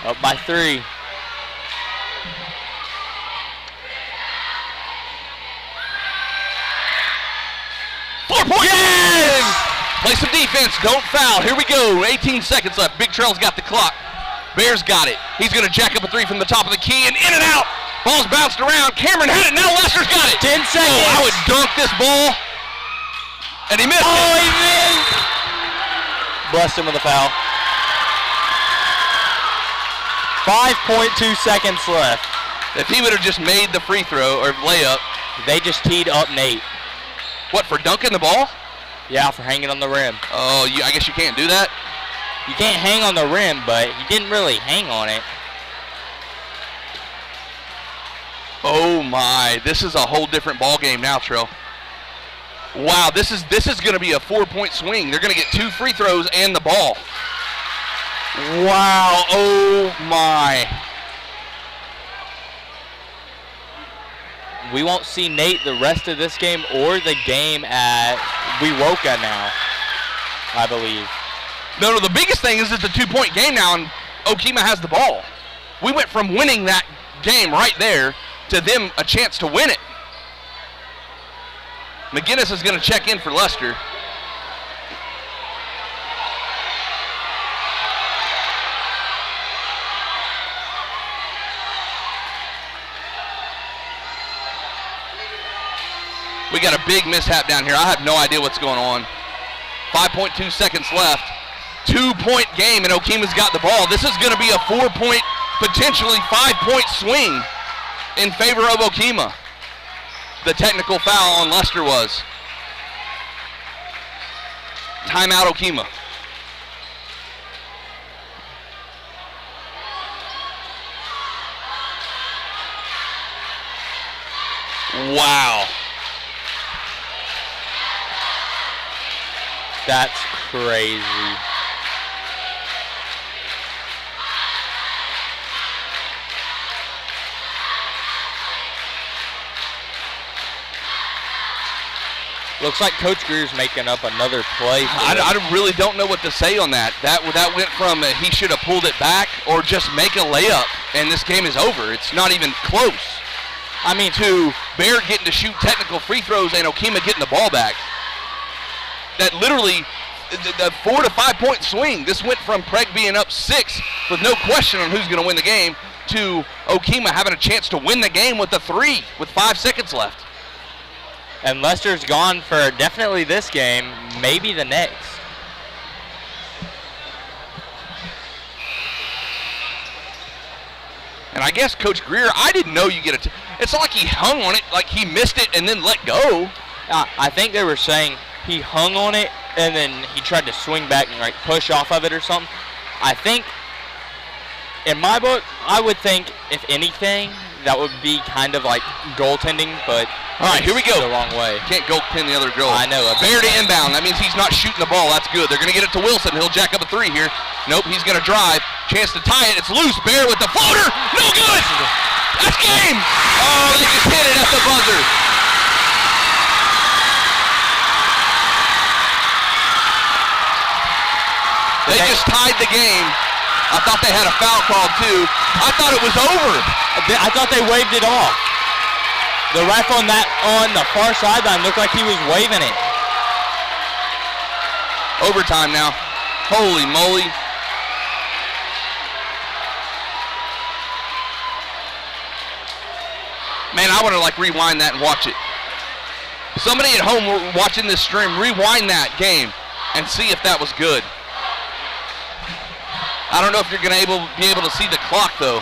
one. Up by 3. Yes! Play some defense. Don't foul. Here we go. 18 seconds left. Big Trail's got the clock. Bears got it. He's going to jack up a 3 from the top of the key and in and out. Ball's bounced around. Cameron had it. Now Leicester's got it. 10 seconds. Oh, I would dunk this ball. And he missed it. Oh, he missed. Blessed him with a foul. 5.2 seconds left. If he would have just made the free throw or layup. They just teed up Nate. What, for dunking the ball? Yeah, for hanging on the rim. Oh, I guess you can't do that? You can't hang on the rim, but he didn't really hang on it. Oh my, this is a whole different ball game now, Trill. Wow, this is going to be a 4-point swing. They're going to get 2 free throws and the ball. Wow, oh my. We won't see Nate the rest of this game or the game at Wewoka now, I believe. No, the biggest thing is it's a 2-point game now and Okemah has the ball. We went from winning that game right there to them a chance to win it. McGinnis is going to check in for Leicester. We got a big mishap down here. I have no idea what's going on. 5.2 seconds left. 2-point game, and Okemah's got the ball. This is going to be a 4-point, potentially 5-point swing in favor of Okemah. The technical foul on Leicester was. Timeout, Okemah. Wow. That's crazy. Looks like Coach Greer's making up another play. I really don't know what to say on that. That went from he should have pulled it back or just make a layup, and this game is over. It's not even close. I mean, to Bear getting to shoot technical free throws and Okemah getting the ball back. That literally, the 4 to 5 point swing. This went from Prague being up 6 with no question on who's going to win the game to Okemah having a chance to win the game with a 3 with 5 seconds left. And Leicester's gone for definitely this game, maybe the next. And I guess Coach Greer, I didn't know you get it. It's not like he hung on it, like he missed it and then let go. I think they were saying he hung on it and then he tried to swing back and like push off of it or something. I think, in my book, I would think if anything, that would be kind of like goaltending, but all right, here we go. The wrong way. Can't goaltend the other goal. I know. Bear to inbound. That means he's not shooting the ball. That's good. They're going to get it to Wilson. He'll jack up a 3 here. Nope, he's going to drive. Chance to tie it. It's loose. Bear with the floater. No good. That's game. Oh, they just hit it at the buzzer. They just tied the game. I thought they had a foul call too. I thought it was over. I thought they waved it off. The ref on the far sideline looked like he was waving it. Overtime now. Holy moly. Man, I want to like rewind that and watch it. Somebody at home watching this stream, rewind that game and see if that was good. I don't know if you're going to be able to see the clock, though.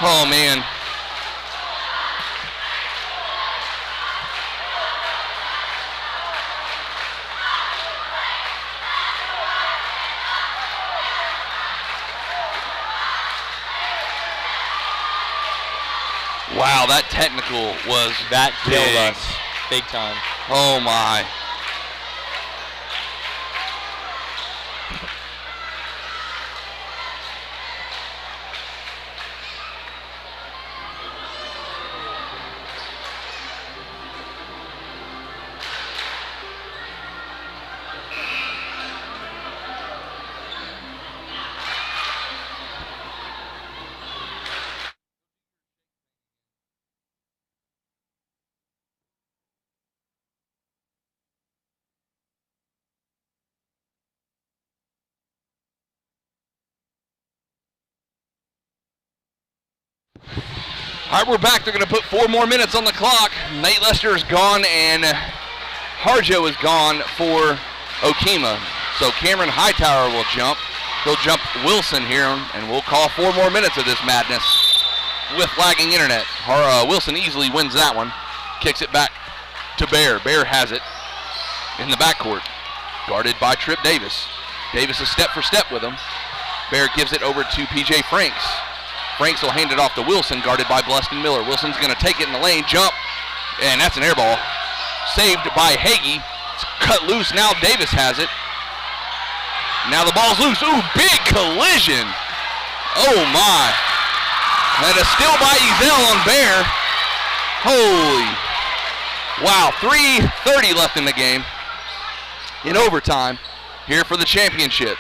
Oh, man. Wow, that technical was That killed big. us big time. Oh, my. All right, we're back. They're going to put 4 more minutes on the clock. Nate Lester is gone, and Harjo is gone for Okemah. So Cameron Hightower will jump. He'll jump Wilson here, and we'll call 4 more minutes of this madness with lagging internet. Wilson easily wins that one. Kicks it back to Bear. Bear has it in the backcourt, guarded by Trip Davis. Davis is step for step with him. Bear gives it over to P.J. Franks. Franks will hand it off to Wilson, guarded by Bleston Miller. Wilson's going to take it in the lane, jump, and that's an air ball. Saved by Hagee. It's cut loose. Now Davis has it. Now the ball's loose. Ooh, big collision. Oh, my. And a steal by Ezel on Bear. Holy. Wow, 3:30 left in the game. In overtime here for the championship.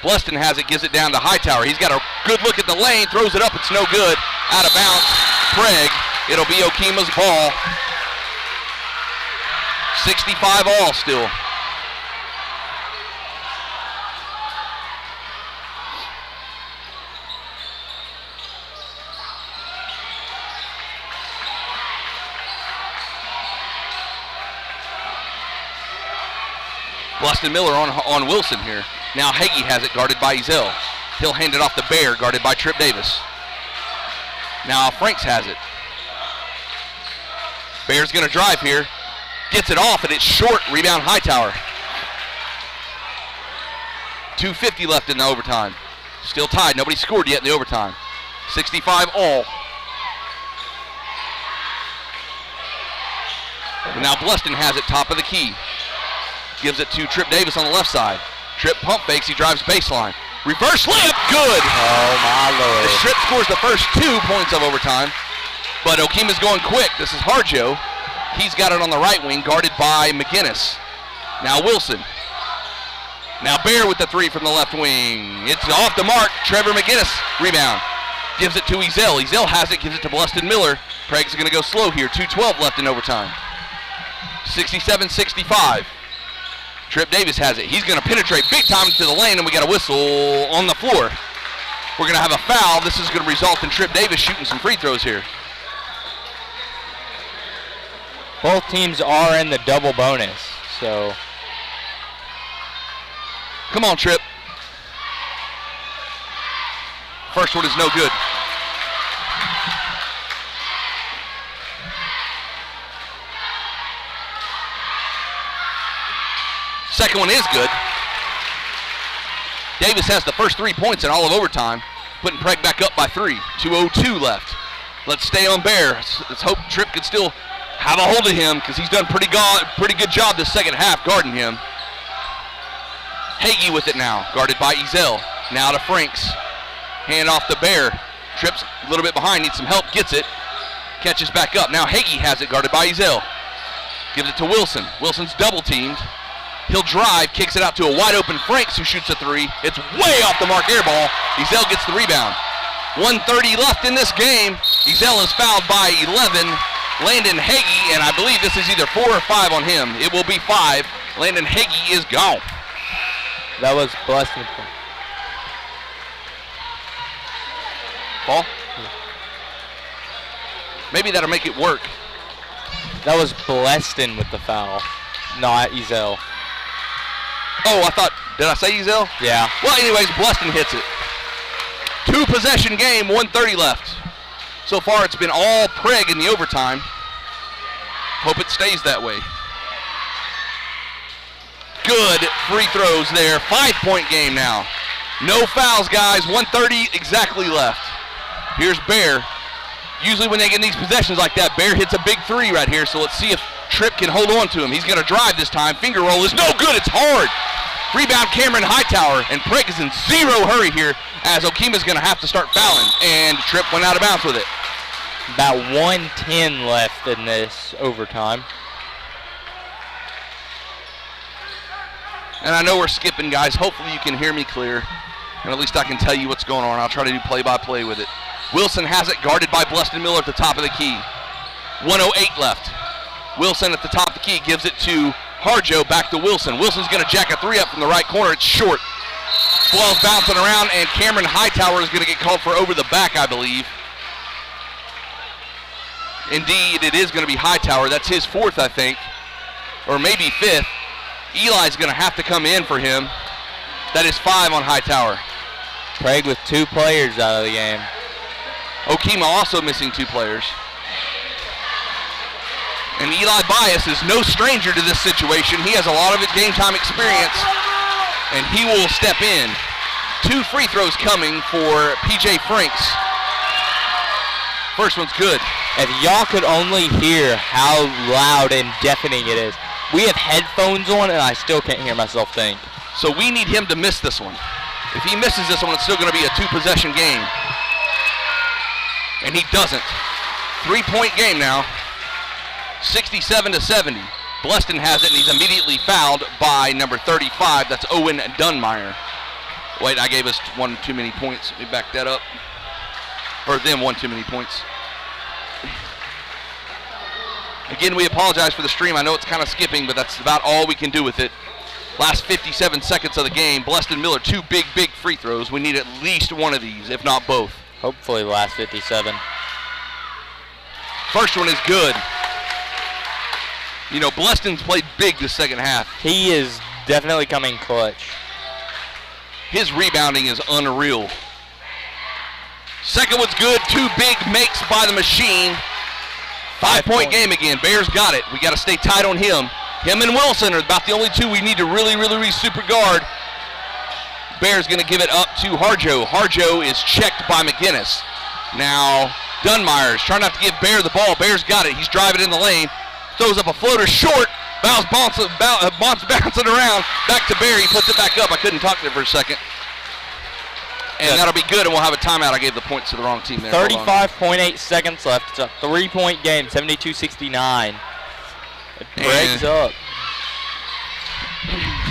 Bleston has it, gives it down to Hightower. He's got a good look at the lane, throws it up, it's no good. Out of bounds, Prague. It'll be Okemah's ball. 65 all still. Bleston Miller on Wilson here. Now Hagee has it, guarded by Ezel. He'll hand it off to Bear, guarded by Trip Davis. Now Franks has it. Bear's going to drive here. Gets it off, and it's short. Rebound Hightower. 2:50 left in the overtime. Still tied. Nobody scored yet in the overtime. 65 all. And now Bleston has it, top of the key. Gives it to Trip Davis on the left side. Trip pump fakes, he drives baseline. Reverse layup, good! Oh my Lord. The Trip scores the first 2 points of overtime, but Okemah's going quick. This is Harjo. He's got it on the right wing, guarded by McGinnis. Now Wilson. Now Bear with the 3 from the left wing. It's off the mark. Trevor McGinnis, rebound. Gives it to Ezel. Ezel has it, gives it to Bleston Miller. Prague's going to go slow here. 2:12 left in overtime. 67-65. Trip Davis has it. He's going to penetrate big time into the lane, and we got a whistle on the floor. We're going to have a foul. This is going to result in Trip Davis shooting some free throws here. Both teams are in the double bonus, so. Come on, Trip. First one is no good. Second one is good. Davis has the first 3 points in all of overtime, putting Prague back up by 3. 2:02 left. Let's stay on Bear. Let's hope Tripp can still have a hold of him, because he's done pretty good job this second half guarding him. Hagee with it now, guarded by Ezel. Now to Franks. Hand off to Bear. Tripp's a little bit behind, needs some help, gets it. Catches back up. Now Hagee has it, guarded by Ezel. Gives it to Wilson. Wilson's double teamed. He'll drive, kicks it out to a wide open Franks, who shoots a 3. It's way off the mark, air ball. Ezel gets the rebound. 1:30 left in this game. Ezel is fouled by 11. Landon Hagee, and I believe this is either 4 or 5 on him. It will be 5. Landon Hagee is gone. That was Bleston. Ball. Maybe that'll make it work. That was Bleston with the foul, not Ezel. Oh, did I say Ezel? Yeah. Well, anyways, Bleston hits it. 2-possession game, 1:30 left. So far, it's been all Prague in the overtime. Hope it stays that way. Good free throws there. 5-point game now. No fouls, guys. 1:30 exactly left. Here's Bear. Usually when they get in these possessions like that, Bear hits a big three right here. So let's see if Tripp can hold on to him. He's going to drive this time. Finger roll is no good. It's hard. Rebound Cameron Hightower, and Prague is in zero hurry here as Okemah's going to have to start fouling. And Tripp went out of bounds with it. About 1:10 left in this overtime. And I know we're skipping, guys. Hopefully you can hear me clear, and at least I can tell you what's going on. I'll try to do play-by-play with it. Wilson has it guarded by Bleston Miller at the top of the key. 1:08 left. Wilson at the top of the key gives it to Harjo, back to Wilson. Wilson's going to jack a three up from the right corner. It's short. Ball's bouncing around, and Cameron Hightower is going to get called for over the back, I believe. Indeed, it is going to be Hightower. That's his fourth, I think, or maybe fifth. Eli's going to have to come in for him. That is 5 on Hightower. Prague with 2 players out of the game. Okemah also missing 2 players. And Eli Bias is no stranger to this situation. He has a lot of game time experience, and he will step in. 2 free throws coming for PJ Franks. First one's good. If y'all could only hear how loud and deafening it is. We have headphones on, and I still can't hear myself think. So we need him to miss this one. If he misses this one, it's still going to be a 2-possession game. And he doesn't. 3-point game now. 67-70. Bleston has it, and he's immediately fouled by number 35. That's Owen Dunmeyer. Wait, I gave us 1 too many points. Let me back that up. Or them 1 too many points. Again, we apologize for the stream. I know it's kind of skipping, but that's about all we can do with it. Last 57 seconds of the game. Bleston Miller, 2 big free throws. We need at least one of these, if not both. Hopefully the last 57. First one is good. You know, Bleston's played big the second half. He is definitely coming clutch. His rebounding is unreal. Second one's good. 2 big makes by the machine. 5-point game again. Bears got it. We got to stay tight on him. Him and Wilson are about the only 2 we need to really super guard. Bears going to give it up to Harjo. Harjo is checked by McGinnis. Now Dunmeyer's trying not to give Bear the ball. Bear's got it. He's driving in the lane. Throws up a floater short. Bouncing around. Back to Bear. He puts it back up. I couldn't talk there for a second. And that'll be good, and we'll have a timeout. I gave the points to the wrong team there. 35.8 seconds left. It's a 3-point game, 72-69. It breaks up.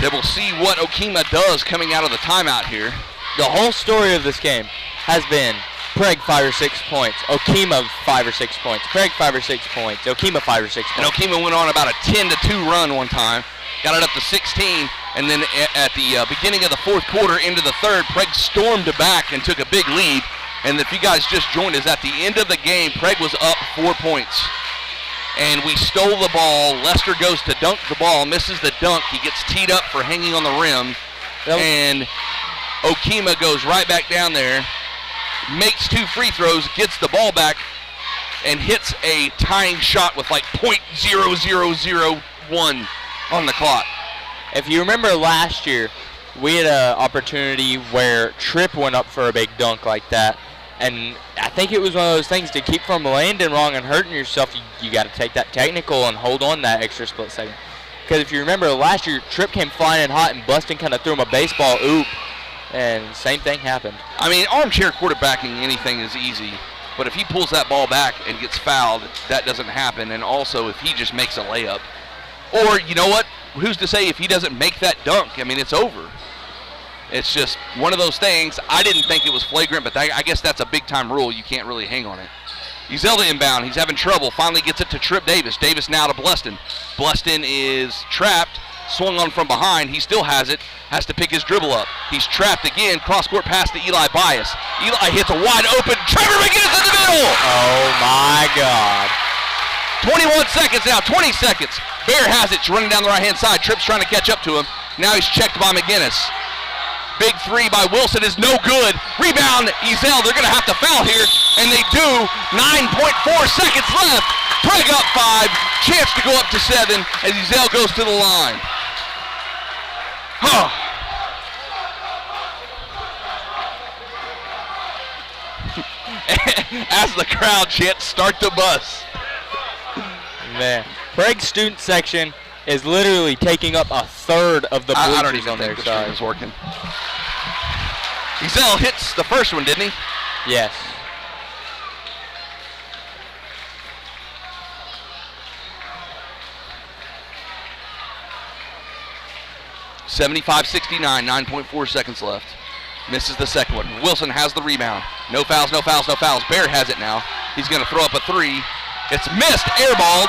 Then we'll see what Okemah does coming out of the timeout here. The whole story of this game has been Prague 5 or 6 points, Okemah 5 or 6 points, Prague 5 or 6 points, Okemah 5 or 6 points. And Okemah went on about a 10-2 run one time, got it up to 16, and then at the beginning of the fourth quarter into the third, Prague stormed back and took a big lead. And if you guys just joined us, at the end of the game, Prague was up 4 points. And we stole the ball. Lester goes to dunk the ball, misses the dunk. He gets teed up for hanging on the rim. And Okemah goes right back down there, makes 2 free throws, gets the ball back, and hits a tying shot with like .0001 on the clock. If you remember last year, we had an opportunity where Tripp went up for a big dunk like that. And I think it was one of those things to keep from landing wrong and hurting yourself, you got to take that technical and hold on that extra split second. Because if you remember last year, Tripp came flying in hot and Bleston kind of threw him a baseball oop, and same thing happened. I mean, armchair quarterbacking anything is easy, but if he pulls that ball back and gets fouled, that doesn't happen. And also if he just makes a layup. Or, you know what, who's to say if he doesn't make that dunk? I mean, it's over. It's just one of those things. I didn't think it was flagrant, but I guess that's a big-time rule. You can't really hang on it. Ezelda inbound. He's having trouble. Finally gets it to Tripp Davis. Davis now to Bleston. Bleston is trapped. Swung on from behind. He still has it. Has to pick his dribble up. He's trapped again. Cross-court pass to Eli Bias. Eli hits a wide open. Trevor McGinnis in the middle. Oh, my God. 21 seconds now. 20 seconds. Bear has it. He's running down the right-hand side. Tripp's trying to catch up to him. Now he's checked by McGinnis. Big three by Wilson is no good. Rebound, Ezell. They're going to have to foul here, and they do. 9.4 seconds left. Prague up 5. Chance to go up to 7 as Ezell goes to the line. As the crowd chants, start the bus. Man, Prague's student section is literally taking up a third of the I don't bleachers even on think their the side. stream is working. Ezell hits the first one, didn't he? Yes. (75-69), 9.4 seconds left. Misses the second one. Wilson has the rebound. No fouls, no fouls, no fouls. Bear has it now. He's going to throw up a three. It's missed, airballed.